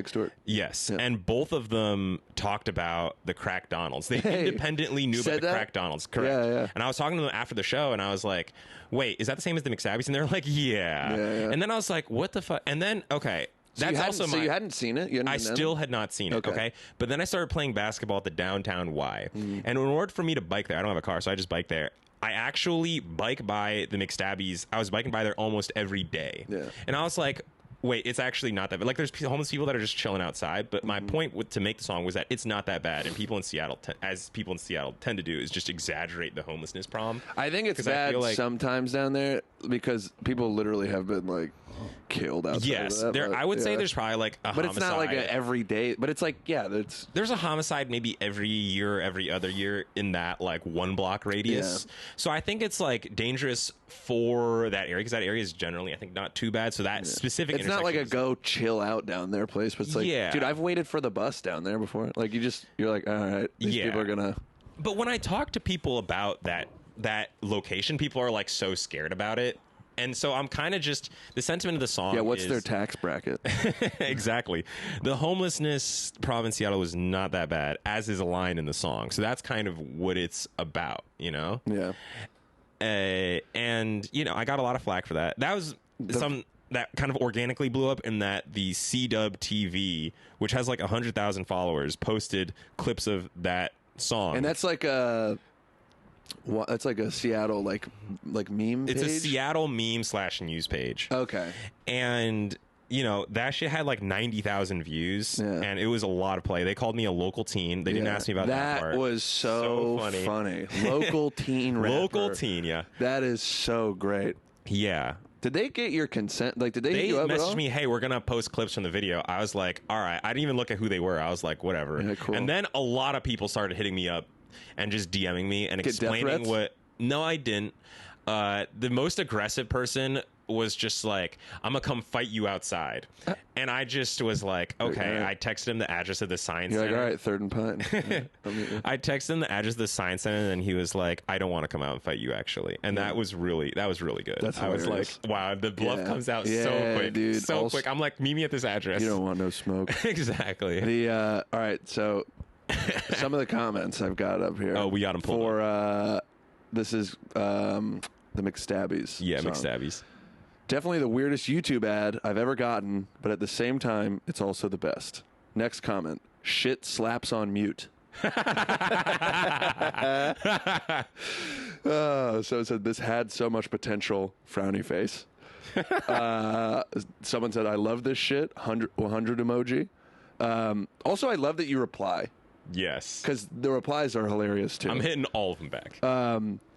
Stewart. Yes, and both of them talked about the Crack Donalds. They independently knew about the Crack Donalds, correct? Yeah. And I was talking to them after the show, and I was like, "Wait, is that the same as the McStabbies?" And they're like, "Yeah." And then I was like, "What the fuck?" And then that's also my. So you hadn't seen it? I still had not seen it. Okay, but then I started playing basketball at the downtown Y, and in order for me to bike there, I don't have a car, so I just bike there. I actually bike by the McStabbies. I was biking by there almost every day, and I was like, wait, it's actually not that bad. Like, there's homeless people that are just chilling outside, but my point to make the song was that it's not that bad, and people in Seattle, tend to do, is just exaggerate the homelessness problem. I think it's bad sometimes down there because people literally have been like killed outside. Yes, of that, I would say there's probably like a but homicide. It's not like an everyday. But it's like there's a homicide maybe every year, every other year in that like 1 block radius. Yeah. So I think it's like dangerous for that area because that area is generally I think not too bad. So that specific it's not like a go chill out down there place, but it's like dude, I've waited for the bus down there before. Like you're like, all right, these people are gonna. But when I talk to people about that location, people are like so scared about it. And so I'm kind of just the sentiment of the song. Yeah, what's their tax bracket? Exactly. The homelessness problem in Seattle was not that bad, as is a line in the song. So that's kind of what it's about, Yeah. And I got a lot of flack for that. That was that kind of organically blew up in that the C-Dub TV, which has like 100,000 followers, posted clips of that song. And that's like a. It's like a Seattle like meme page? It's a Seattle meme / news page. Okay. And that shit had like 90,000 views and it was a lot of play. They called me a local teen. They didn't ask me about that part. That was so funny. Local teen rapper. Local teen, yeah. That is so great. Yeah. Did they get your consent? Like, did they hit you up at all? Messaged me, hey, we're going to post clips from the video. I was like, all right. I didn't even look at who they were. I was like, whatever. Yeah, cool. And then a lot of people started hitting me up and just DMing me and explaining what. No, I didn't. The most aggressive person was just like, I'm gonna come fight you outside, and I just was like, okay. I texted him the address of the science center. Like, all right, 3rd and Pine. I texted him the address of the science center, and he was like, I don't want to come out and fight you actually, and that was really good. That's I was like, wow, the bluff comes out so quick, dude. So quick. I'm like, meet me at this address. You don't want no smoke. Exactly. All right, so some of the comments I've got up here. Oh, we got them pulled for this is the McStabbies. Yeah, song. McStabbies. Definitely the weirdest YouTube ad I've ever gotten, but at the same time, it's also the best. Next comment. Shit slaps on mute. So it said, this had so much potential, frowny face. Someone said, I love this shit, 100 emoji. Also, I love that you reply. Yes. Because the replies are hilarious, too. I'm hitting all of them back.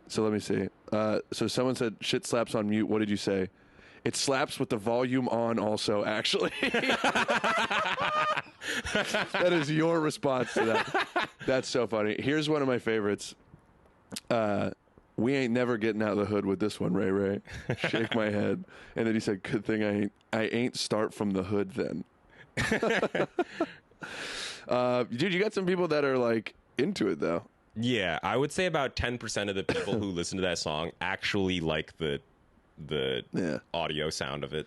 So let me see. So someone said, shit slaps on mute. What did you say? It slaps with the volume on also, actually. That is your response to that. That's so funny. Here's one of my favorites. We ain't never getting out of the hood with this one, Ray Ray. Shake my head. And then he said, good thing I ain't start from the hood then. Dude, you got some people that are like into it though. Yeah, I would say about 10% of the people who listen to that song actually like the audio sound of it.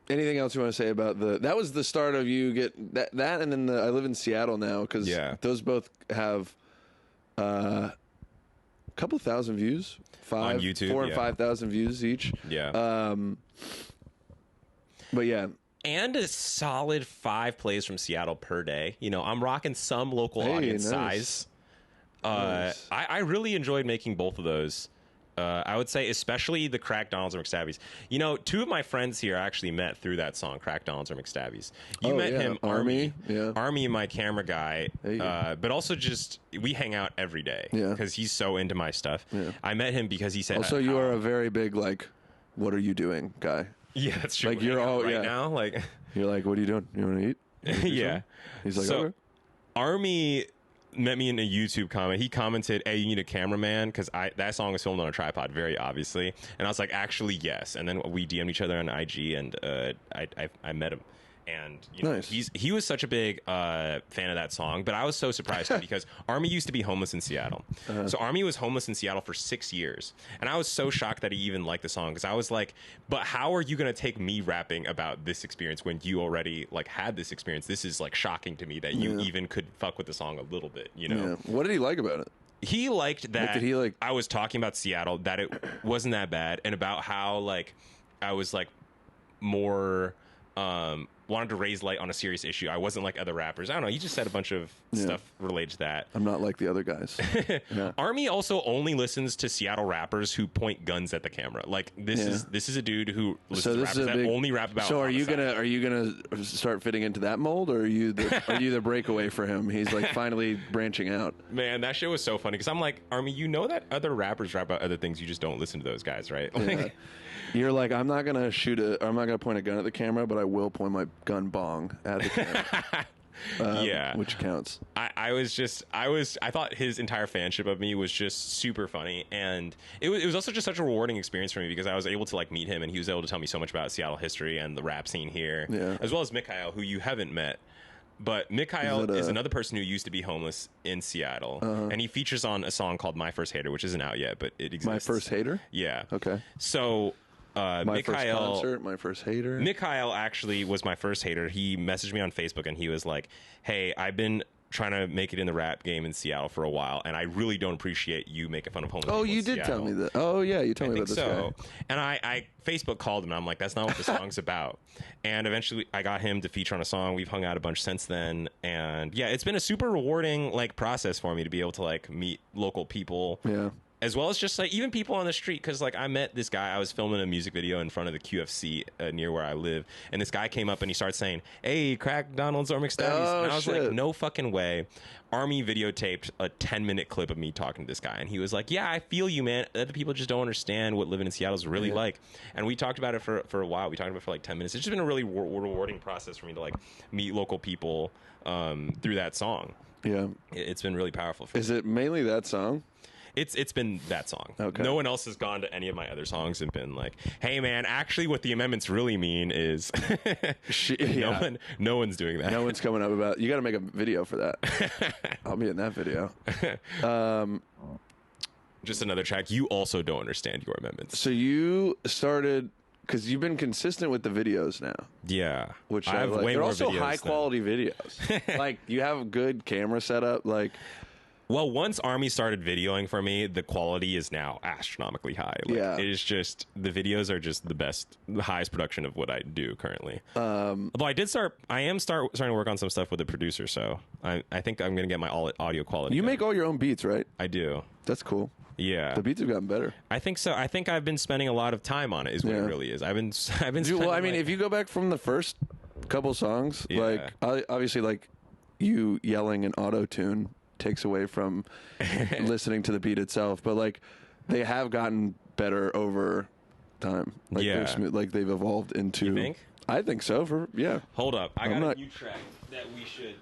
Anything else you want to say about that was the start of you get that and then I live in Seattle now because those both have a couple thousand views, on YouTube, 4,000 and 5,000 views each. Yeah. But yeah. And a solid 5 plays from Seattle per day. You know, I'm rocking some local audience size. Nice. I really enjoyed making both of those. I would say especially the Crack Donalds or McStabbies. You know, 2 of my friends here I actually met through that song, Crack Donalds or McStabbies. You met him, Army. Yeah. Army, my camera guy. But also just, we hang out every day. Because he's so into my stuff. Yeah. I met him because he said... Also, you are a very big, like, what are you doing guy. Yeah, that's true. Like, you're all... right now, like... You're like, what are you doing? You want to eat? Yeah. He's like, so, okay. Army... met me in a YouTube comment. He commented, "Hey, you need a cameraman," because that song was filmed on a tripod, very obviously. And I was like, "Actually, yes." And then we DM'd each other on IG, and I met him. And you know, he was such a big fan of that song, but I was so surprised too, because Army used to be homeless in Seattle. So Army was homeless in Seattle for 6 years, and I was so shocked that he even liked the song, because I was like, "But how are you going to take me rapping about this experience when you already like had this experience? This is like shocking to me that you even could fuck with the song a little bit." You know, what did he like about it? He liked that did he like? I was talking about Seattle, that it wasn't that bad, and about how like I was like more wanted to raise light on a serious issue. I wasn't like other rappers. I don't know. He just said a bunch of stuff related to that. I'm not like the other guys. Army also only listens to Seattle rappers who point guns at the camera. Like this is a dude who listens to rappers that only rap about. So are homicide. you gonna start fitting into that mold, or are you the breakaway for him? He's like finally branching out. Man, that shit was so funny, because I'm like, Army, you know that other rappers rap about other things. You just don't listen to those guys, right? Like, you're like, I'm not gonna point a gun at the camera, but I will point my gun bong at the camera. Which counts. I thought his entire fanship of me was just super funny, and it was also just such a rewarding experience for me, because I was able to like meet him, and he was able to tell me so much about Seattle history and the rap scene here, as well as Mikhail, who you haven't met. But Mikhail is another person who used to be homeless in Seattle, and he features on a song called My First Hater, which isn't out yet, but it exists. My First Hater? Yeah. Okay. So my first concert, my first hater. Mikhail actually was my first hater. He messaged me on Facebook, and he was like, "Hey, I've been trying to make it in the rap game in Seattle for a while, and I really don't appreciate you making fun of homeless people you did Seattle." tell me that. Oh, yeah, you told me about this guy. And I Facebook called him, and I'm like, that's not what the song's about. And eventually I got him to feature on a song. We've hung out a bunch since then. And yeah, it's been a super rewarding like process for me to be able to like meet local people. Yeah. As well as just like even people on the street, because like I met this guy. I was filming a music video in front of the QFC near where I live, and this guy came up and he started saying, "Hey, Crack Donalds or McStabbies," and I was like, "No fucking way." Army videotaped a 10-minute clip of me talking to this guy, and he was like, "Yeah, I feel you, man. Other people just don't understand what living in Seattle is really like." And we talked about it for a while. We talked about it for like 10 minutes. It's just been a really rewarding process for me to like meet local people through that song. Yeah, it's been really powerful for me. Is it mainly that song? It's been that song. Okay. No one else has gone to any of my other songs and been like, "Hey man, actually what the amendments really mean is..." No one's doing that. No one's coming up about, you got to make a video for that. I'll be in that video. Just another track. You also don't understand your amendments. So you started, because you've been consistent with the videos now. Yeah. Which I have way they're more also videos high quality videos. Like you have a good camera setup. Like, well, once Army started videoing for me, the quality is now astronomically high. Like, it is just, the videos are just the highest production of what I do currently. Although I am starting to work on some stuff with a producer, so I think I'm going to get my audio quality. You make all your own beats, right? I do. That's cool. Yeah. The beats have gotten better. I think so. I think I've been spending a lot of time on it, is what it really is. I've been Dude, well, I mean, if you go back from the first couple songs, like, obviously, like, you yelling in auto-tune takes away from listening to the beat itself, but like they have gotten better over time. Like Yeah. they're smooth, like they've evolved into. You think? I think so. Hold up, I got not- a new track that we should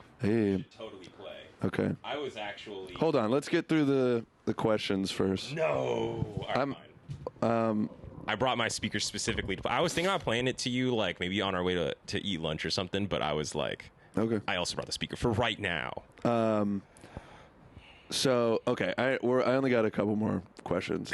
totally play. Okay. I was actually. Hold on. Let's get through the questions first. No. All right, fine. I brought my speaker specifically to play. I was thinking about playing it to you, like maybe on our way to eat lunch or something, but I was like, Okay. I also brought the speaker for right now. So okay, I only got a couple more questions,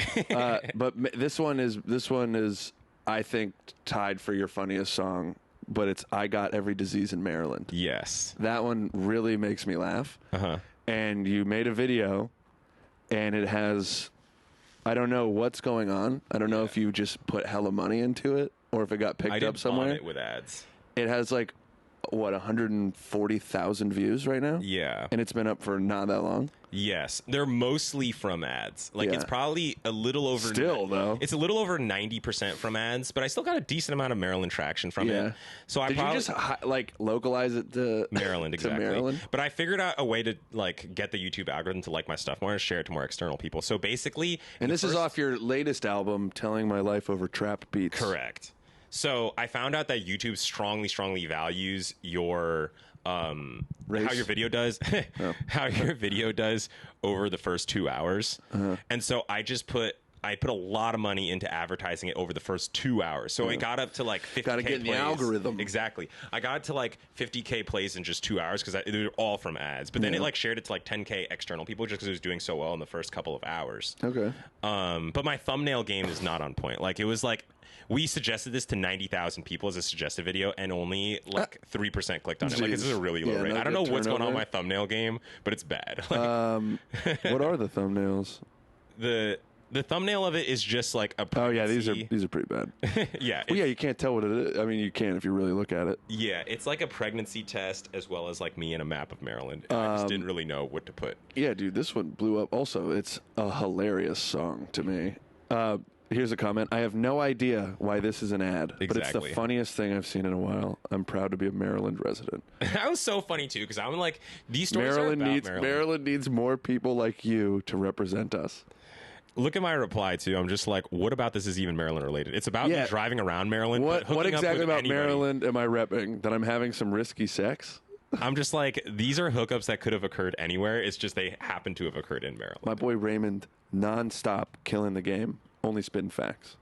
but this one is I think tied for your funniest song, but it's "I Got Every Disease in Maryland." Yes. That one really makes me laugh. And you made a video, and it has, I don't know what's going on. I don't know if you just put hella money into it or if it got picked up somewhere. I did bomb it with ads. It has like, what, 140,000 views right now? Yeah. And it's been up for not that long? Yes. They're mostly from ads. Like, Yeah. it's probably a little over... Still, though. It's a little over 90% from ads, but I still got a decent amount of Maryland traction from it. So I Did probably... you just, like, localize it to... Maryland, exactly. To Maryland? But I figured out a way to, like, get the YouTube algorithm to like my stuff more and share it to more external people. So basically... And this is off your latest album, Telling My Life Over Trap Beats. Correct. So I found out that YouTube strongly values your how your video does how your video does over the first 2 hours. And so I put a lot of money into advertising it over the first 2 hours. So it got up to like 50K Gotta get in plays. the algorithm. Exactly. I got it to like 50K plays in just 2 hours because they're all from ads. But then it like shared it to like 10K external people just because it was doing so well in the first couple of hours. Okay. But my thumbnail game is not on point. Like it was like we suggested this to 90,000 people as a suggested video, and only like 3% clicked on it. Like this is a really low rate. no I don't know good what's going on turnover. with my thumbnail game, but it's bad. Like, What are the thumbnails? the thumbnail of it is just like a Oh yeah, pregnancy. these are pretty bad. Yeah, Well, yeah, you can't tell what it is. I mean, you can if you really look at it. yeah, it's like a pregnancy test as well as like me and a map of Maryland. And I just didn't really know what to put. Yeah, dude, this one blew up. Also, it's a hilarious song to me. Here's a comment. I have no idea why this is an ad, but it's the Exactly. funniest thing I've seen in a while. I'm proud to be a Maryland resident. That was so funny too because I'm like these stories are about Maryland needs more people like you to represent us. Look at my reply too. I'm just like, what about this is even Maryland related? It's about me driving around Maryland. but What hooking up exactly with about anybody. Maryland am I repping? That I'm having some risky sex? I'm just like, these are hookups that could have occurred anywhere. It's just they happen to have occurred in Maryland. My boy Raymond, nonstop killing the game, only spitting facts.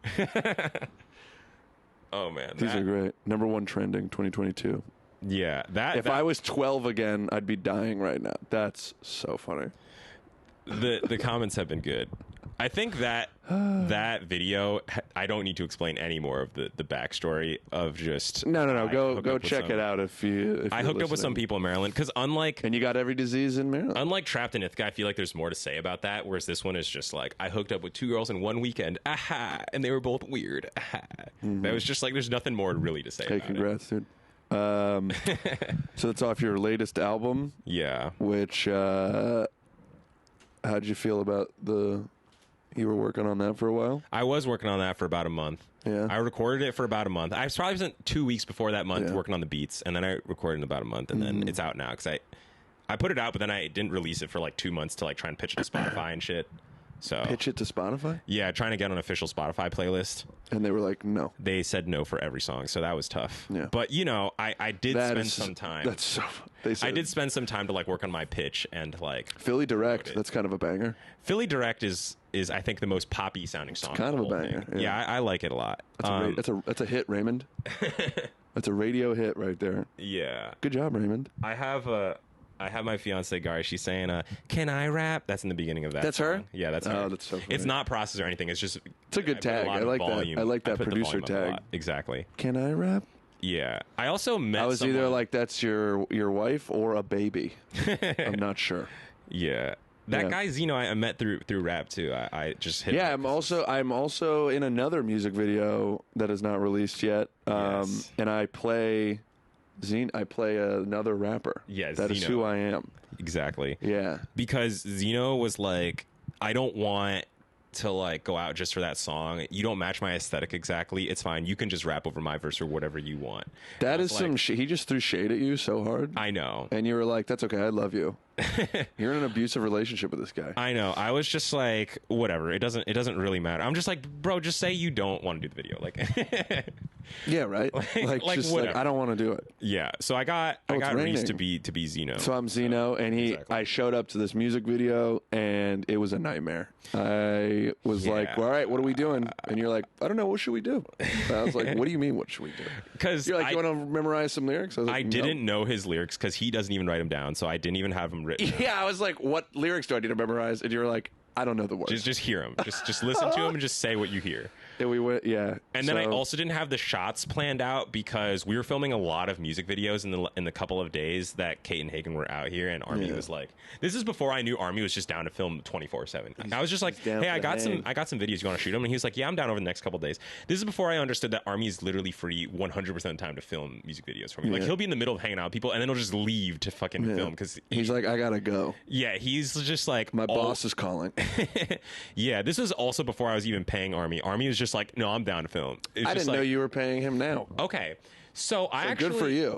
Oh man, These are great. Number one trending 2022. Yeah, If I was 12 again, I'd be dying right now. That's so funny. the comments have been good. I think that that video, I don't need to explain any more of the backstory of just No. I Go hooked up with check it out if you. I hooked up with some people in Maryland because And you got every disease in Maryland. unlike Trapped in Ithaca, I feel like there's more to say about that. Whereas this one is just like I hooked up with 2 girls in one weekend, aha, and they were both weird. Aha. That was just like there's nothing more really to say. Hey, about congrats, dude. So that's off your latest album. Yeah. Which, how'd you feel about you were working on that for a while? I was working on that for about a month. Yeah. I recorded it for about a month. I was probably spent 2 weeks before that month working on the beats, and then I recorded in about a month, and then it's out now because I put it out, but then I didn't release it for like 2 months to like try and pitch it to Spotify and shit. So Pitch it to Spotify? yeah, trying to get on an official Spotify playlist. And they were like, no. They said no for every song, so that was tough. Yeah. But you know, I did spend some time. That's so. They said I did spend some time to like work on my pitch and like Philly Direct. That's kind of a banger. Philly Direct is I think the most poppy sounding song. kind of a the whole banger, thing. yeah. Yeah, I like it a lot. That's a hit, Raymond. That's a radio hit right there. Yeah. Good job, Raymond. I have my fiance Gary. She's saying, "Can I rap?" That's in the beginning of that. That's her? song. Yeah, that's her. Oh, that's so funny. It's not processed or anything. It's just It's a good tag. I like that. I like that producer tag. Exactly. Can I rap? Yeah. I also met. I was either someone- like, that's your wife or a baby. I'm not sure. Yeah. That Yeah. guy Zeno I met through rap too. I just hit. Yeah, him I'm also in another music video that is not released yet. Yes. And I play another rapper. Yeah, that is Zeno. who I am. Exactly. Yeah. Because Zeno was like, I don't want to like go out just for that song. You don't match my aesthetic exactly. It's fine. You can just rap over my verse or whatever you want. That I is was some like, he just threw shade at you so hard. I know. And you were like, that's okay, I love you. You're in an abusive relationship with this guy. I know. I was just like, whatever. It doesn't really matter. I'm just like, bro, just say you don't want to do the video. Like, yeah, right. Like just whatever. like I don't want to do it. Yeah. So I got Reece to be Zeno. So I'm Zeno, and exactly. I showed up to this music video, and it was a nightmare. I was like, well, all right, what are we doing? And you're like, I don't know. What should we do? And I was like, what do you mean? What should we do? Because you're like, you want to memorize some lyrics? I was like, I didn't know his lyrics because he doesn't even write them down. So I didn't even have them written. Yeah, I was like, what lyrics do I need to memorize? And you were like, I don't know the words. Just hear them. Just listen to them and just say what you hear. And we went, yeah. And then I also didn't have the shots planned out because we were filming a lot of music videos in the couple of days that Kate and Hagen were out here, and Army was like, this is before I knew Army was just down to film 24/7. I was just like, hey, I got some videos. You want to shoot them? And he was like, yeah, I'm down over the next couple of days. This is before I understood that Army is literally free 100% of the time to film music videos for me. Like he'll be in the middle of hanging out with people, and then he'll just leave to fucking film because he's like, I gotta go. Yeah, he's just like, my boss is calling. Yeah, this is also before I was even paying Army. Army was just like, no, I'm down to film. I didn't know you were paying him now. Okay. So I actually, good for you.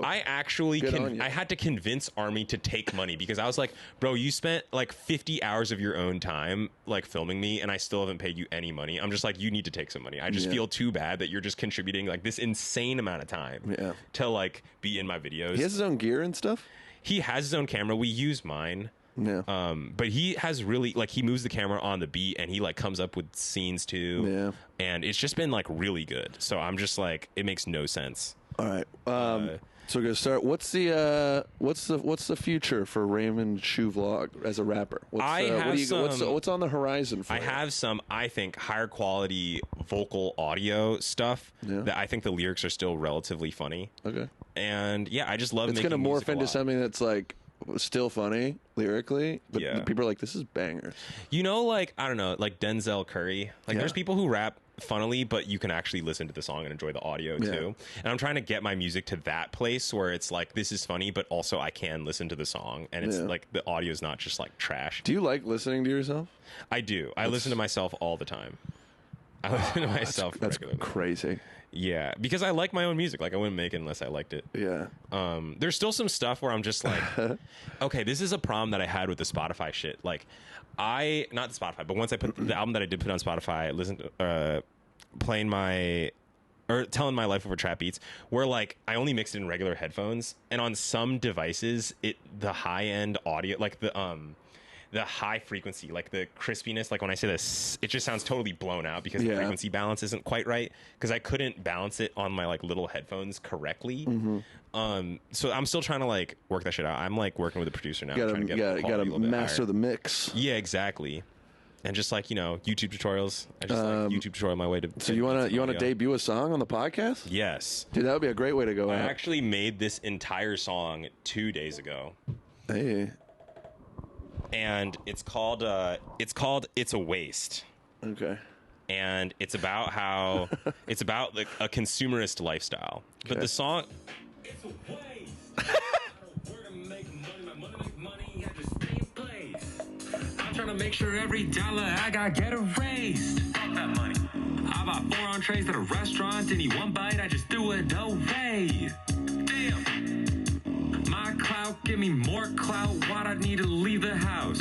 I had to convince Army to take money because I was like, bro, you spent like 50 hours of your own time like filming me, and I still haven't paid you any money. I'm just like, you need to take some money. I just feel too bad that you're just contributing like this insane amount of time to like be in my videos. He has his own gear and stuff. He has his own camera. We use mine. Yeah. But he has really like he moves the camera on the beat, and he like comes up with scenes too. Yeah. And it's just been like really good. So I'm just like, it makes no sense. All right. So we're gonna start. What's the future for Raymond Shoe Vlog as a rapper? What's on the horizon for I have some, I think, higher quality vocal audio stuff that I think the lyrics are still relatively funny. Okay. And yeah, I just love it's making gonna morph into music something that's like still funny lyrically, but people are like, this is bangers. You know, like, I don't know, like Denzel Curry. Like there's people who rap funnily, but you can actually listen to the song and enjoy the audio too. And I'm trying to get my music to that place where it's like, this is funny, but also I can listen to the song, and it's like the audio is not just like trash. Do you like listening to yourself? I do. I listen to myself all the time. I listen to myself regularly. That's crazy. Yeah, because I like my own music. Like, I wouldn't make it unless I liked it. Yeah. There's still some stuff where I'm just like, okay, this is a problem that I had with the Spotify shit. Like, not the Spotify, but once I put the album that I did put on Spotify, I listened to, telling my life over trap beats, where like I only mixed it in regular headphones, and on some devices, the high end audio, like the high frequency, like the crispiness, like when I say this, it just sounds totally blown out because the frequency balance isn't quite right, because I couldn't balance it on my like little headphones correctly. So I'm still trying to like work that shit out. I'm like working with a producer now. You gotta master the mix. Yeah, exactly. And just like, YouTube tutorials. I just like YouTube tutorial my way to. So you wanna debut a song on the podcast? Yes, dude, that would be a great way to go out. I actually made this entire song 2 days ago. Hey. And it's called It's a Waste. Okay. And it's about how it's about like a consumerist lifestyle. Okay. But the song, it's a waste. Where to make money, my money make money at the same place. I'm trying to make sure every dollar I got get erased. Fuck that money. I bought 4 entrees at a restaurant, didn't eat one bite, I just threw it away. Damn. My clout, give me more clout. Why'd I need to leave the house?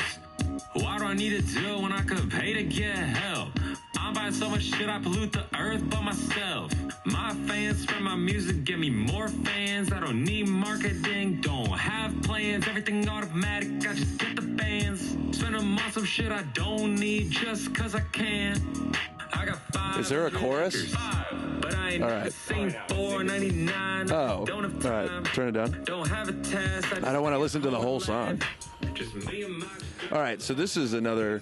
Why do I need to do when I could pay to get help? I'm buying so much shit, I pollute the earth by myself. My fans spread my music, give me more fans. I don't need marketing, don't have plans. Everything automatic, I just get the bands. Spend them on some shit I don't need just cause I can. I got 5. Is there a chorus? But I ain't never seen 4.99. Oh, don't have time. All right, turn it down. Don't have a test. I don't want to listen to the whole song. Just me and my... All right, so this is another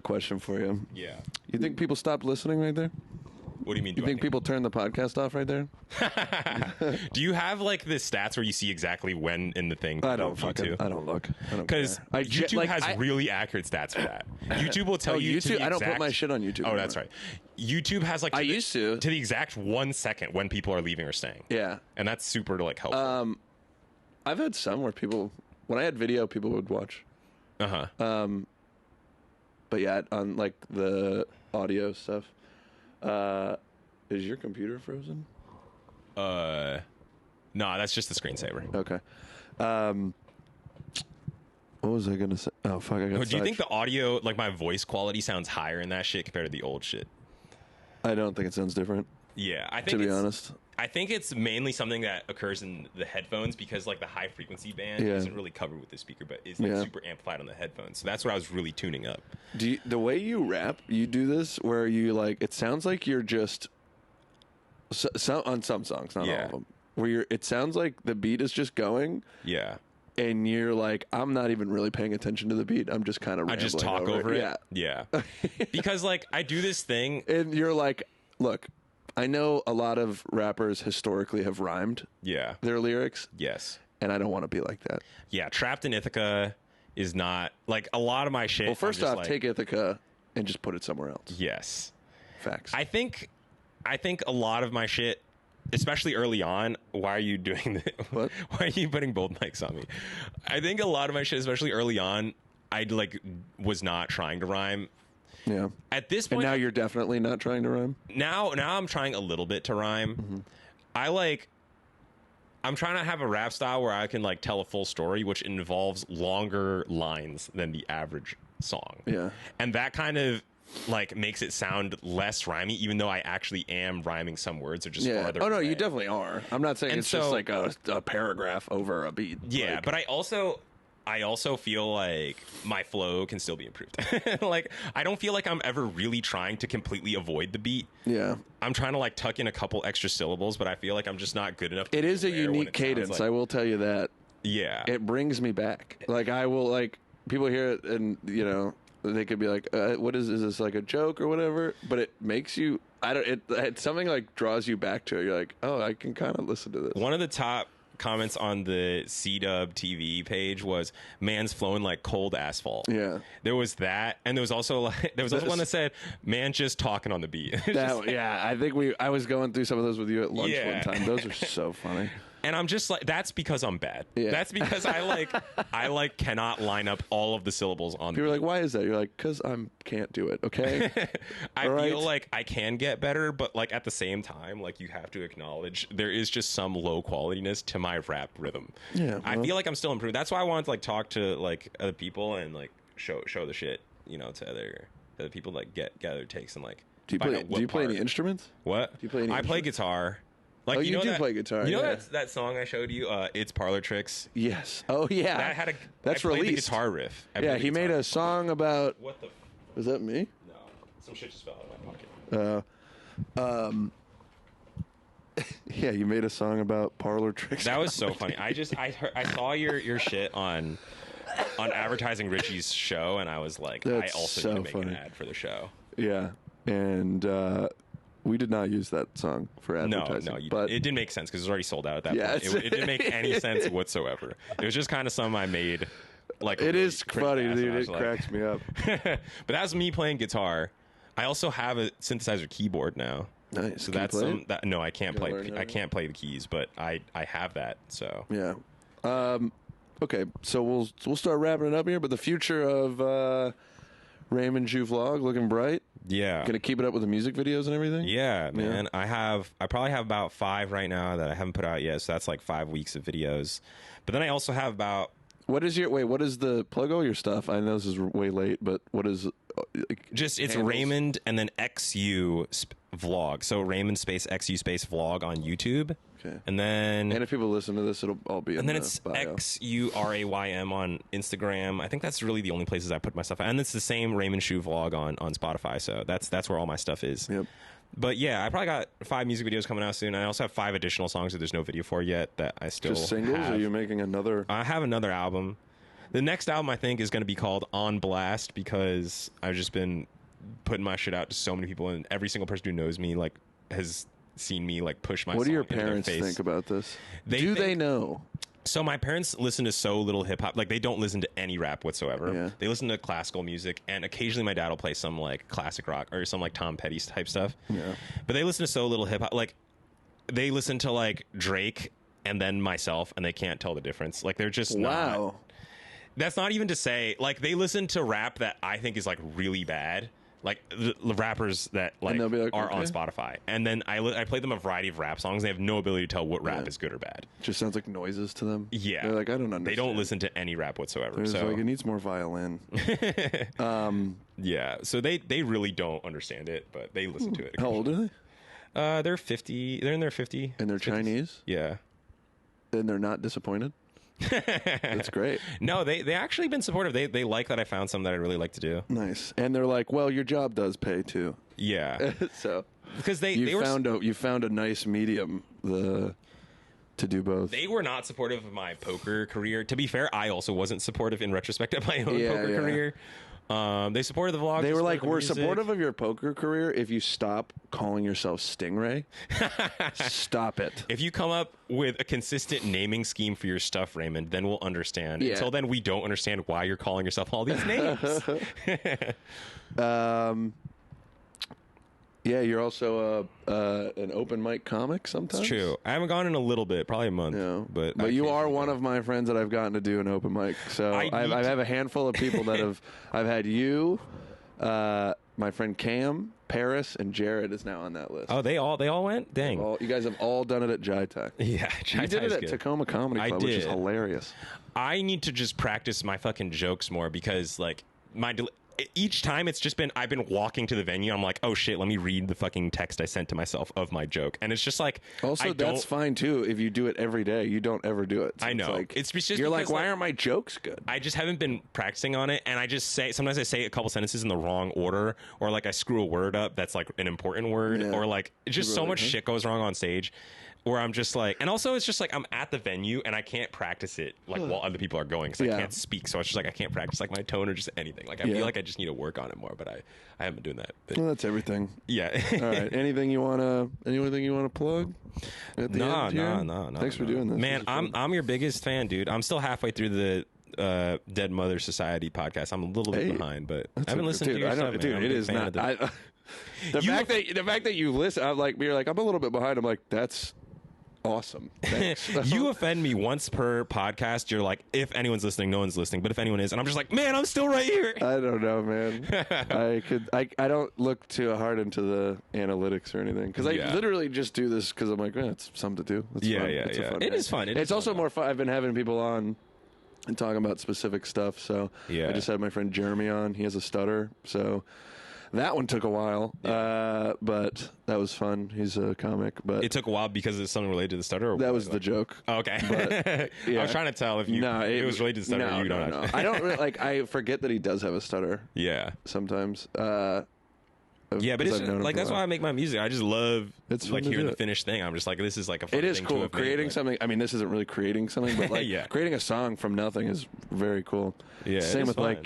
question for you. Yeah. You think people stopped listening right there? What do you mean? You think people turned the podcast off right there? Do you have like the stats where you see exactly when in the thing? I don't look. Because YouTube has really accurate stats for that. YouTube will tell you. YouTube. I don't put my shit on YouTube. Oh, that's right. YouTube has like used to the exact 1 second when people are leaving or staying. Yeah, and that's super like helpful. I've had some where people, when I had video, people would watch. But yeah, on like the audio stuff. Is your computer frozen? No, that's just the screensaver. Okay. What was I gonna say? Oh fuck! I got. Do you think the audio, like my voice quality, sounds higher in that shit compared to the old shit? I don't think it sounds different. Yeah, I think to be honest, I think it's mainly something that occurs in the headphones because like the high frequency band isn't really covered with the speaker, but is like super amplified on the headphones. So that's what I was really tuning up. The way you rap, you do this where you like it sounds like you're just on some songs, not all of them, where it sounds like the beat is just going. Yeah. And you're like, I'm not even really paying attention to the beat. I'm just kind of I just talk over it. Yeah. Because like I do this thing. And you're like, look, I know a lot of rappers historically have rhymed their lyrics. Yes. And I don't want to be like that. Yeah. Trapped in Ithaca is not like a lot of my shit. Well, first off, take Ithaca and just put it somewhere else. Yes. Facts. I think a lot of my shit, especially early on, why are you doing this? What? Why are you putting both mics on me? I think a lot of my shit, especially early on, I like was not trying to rhyme. Yeah. At this point, and now you're definitely not trying to rhyme. Now I'm trying a little bit to rhyme. Mm-hmm. I'm trying to have a rap style where I can like tell a full story, which involves longer lines than the average song. Yeah. And that kind of like makes it sound less rhymey, even though I actually am rhyming some words or just farther Oh no, away. You definitely are. I'm not saying it's just like a paragraph over a beat. Yeah, like, but I also feel like my flow can still be improved. Like I don't feel like I'm ever really trying to completely avoid the beat. Yeah. I'm trying to like tuck in a couple extra syllables, but I feel like I'm just not good enough. It is a unique cadence. Like, I will tell you that. Yeah. It brings me back. Like I will like people hear it and you know they could be like, "What is this like a joke or whatever?" But it makes you. It's something like draws you back to it. You're like, "Oh, I can kind of listen to this." One of the top comments on the C-Dub TV page was "Man's flowing like cold asphalt." Yeah, there was that, and there was also one that said "Man just talking on the beat." I think I was going through some of those with you at lunch one time. Those are so funny. And I'm just like, that's because I'm bad. Yeah. That's because I cannot line up all of the syllables on. People are like, why is that? You're like, because I can't do it. Okay. I feel like I can get better, but like at the same time, like you have to acknowledge there is just some low qualityness to my rap rhythm. Yeah. Well, I feel like I'm still improving. That's why I wanted to like talk to like other people and like show the shit, you know, to other people, like get other takes and like. Do you play any instruments? What? Do you play any I play guitar. Like, you do play guitar. You know that song I showed you? It's Parlor Tricks. Yes. Oh yeah. That had That's I played released. the guitar riff. He made a song about. What the? Was that me? No, some shit just fell out of my pocket. Yeah, you made a song about Parlor Tricks. That was so funny. I saw your shit on advertising Richie's show, and I was like, That's I also so need to make funny. an ad for the show. Yeah, and we did not use that song for advertising. No, but it didn't make sense because it was already sold out at that point. It didn't make any sense whatsoever. It was just kind of something I made. Like it is funny, dude. It cracks me up. But that's me playing guitar. I also have a synthesizer keyboard now. Nice. So Can that's you play no, I can't play. I can't play the keys, but I have that. So yeah. Okay, so we'll start wrapping it up here. But the future of Raymond Jew Vlog looking bright. Yeah. Gonna keep it up with the music videos and everything? Yeah, man. Yeah. I probably have about 5 right now that I haven't put out yet, so that's like 5 weeks of videos. But then I also have about what is the plug all your stuff? I know this is way late, but what is just it's handles? Raymond and then XU vlog. So Raymond space XU space vlog on YouTube. Okay. And if people listen to this, it'll all be in the it's bio. XURAYM on Instagram. I think that's really the only places I put my stuff. And it's the same Raymond Shoe vlog on Spotify. So that's where all my stuff is. Yep. But yeah, I probably got 5 music videos coming out soon. I also have 5 additional songs that there's no video for yet that I still just singles. have. Or are you making another? I have another album. The next album I think is going to be called On Blast because I've just been putting my shit out to so many people, and every single person who knows me like has seen me like push my. What song do your into their parents face. think about this? They know? So my parents listen to so little hip hop, like they don't listen to any rap whatsoever. Yeah. They listen to classical music, and occasionally my dad will play some like classic rock or some like Tom Petty type stuff. Yeah. But they listen to so little hip hop, like they listen to like Drake and then myself, and they can't tell the difference. Like they're just not. That's not even to say like they listen to rap that I think is like really bad. like the rappers that like, they'll be like, are on okay. Spotify, and then I play them a variety of rap songs. They have no ability to tell what rap is good or bad. Just sounds like noises to them. Yeah, they're like, I don't understand. They don't listen to any rap whatsoever. They're so like, it needs more violin. yeah, so they really don't understand it, but they listen to it. How old are they? They're 50. They're in their 50. And they're 50s. Chinese. Yeah. And they're not disappointed. That's great. No, they actually been supportive. They like that I found something that I really like to do. Nice. And they're like, well, your job does pay too. Yeah. So because you found a nice medium to do both. They were not supportive of my poker career. To be fair, I also wasn't supportive in retrospect of my own poker career. They supported the vlog. They were like, we're music. supportive of your poker career if you stop calling yourself Stingray. Stop it. If you come up with a consistent naming scheme for your stuff, Raymond, then we'll understand. Yeah. Until then, we don't understand why you're calling yourself all these names. Yeah, you're also an open mic comic sometimes. It's true. I haven't gone in a little bit, probably a month. Yeah. But you are one of my friends that I've gotten to do an open mic. So I have a handful of people that I've had you, my friend Cam, Paris, and Jared is now on that list. Oh, they all went? Dang. You guys have all done it at Jai Tech. Yeah, you did it at Tacoma Comedy Club, which is hilarious. I need to just practice my fucking jokes more because like each time it's just been I've been walking to the venue. I'm like, oh shit, let me read the fucking text I sent to myself of my joke, and it's just like also that's fine too if you do it every day. You don't ever do it. So I know it's just you're like, why aren't my jokes good? I just haven't been practicing on it, and I just sometimes I say a couple sentences in the wrong order, or like I screw a word up that's like an important word, or like just so much shit goes wrong on stage. Where I'm just like, and also it's just like I'm at the venue and I can't practice it like while other people are going because I can't speak. So it's just like I can't practice like my tone or just anything. Like I feel like I just need to work on it more, but I haven't been doing that. But, well, that's everything. Yeah. All right. Anything you wanna plug? No. Thanks for doing this. Man, I'm your biggest fan, dude. I'm still halfway through the Dead Mother Society podcast. I'm a little bit behind, but I haven't listened to your stuff, man. Dude, it is not. The fact that you listen, I'm like, you're like, I'm a little bit behind. I'm like, that's awesome. You offend me once per podcast. You're like, if anyone's listening, no one's listening. But if anyone is, and I'm just like, man, I'm still right here. I don't know, man. I don't look too hard into the analytics or anything because I literally just do this because I'm like, it's something to do. It's fun. It's fun it is fun. It's also more fun. I've been having people on and talking about specific stuff. So I just had my friend Jeremy on. He has a stutter, so. That one took a while, but that was fun. He's a comic, but it took a while because it's something related to the stutter. Or that was the joke. Oh, okay, but, I was trying to tell if it was related to the stutter. No, or you don't know. I don't really, like. I forget that he does have a stutter. Yeah, sometimes. Yeah, but it's just, like that's why I make my music. I just love like hearing the finished thing. I'm just like, this is like a fun it is thing cool to creating something. I mean, this isn't really creating something, but like creating a song from nothing is very cool. Yeah, same with fun. Like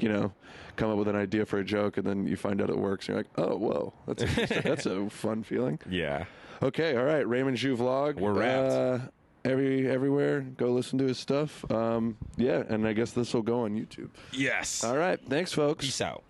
come up with an idea for a joke and then you find out it works. And you're like, oh, whoa, that's a fun feeling. Yeah. Okay, all right, Raymond Zhu vlog. We're wrapped. Everywhere, go listen to his stuff. And I guess this will go on YouTube. Yes. All right, thanks, folks. Peace out.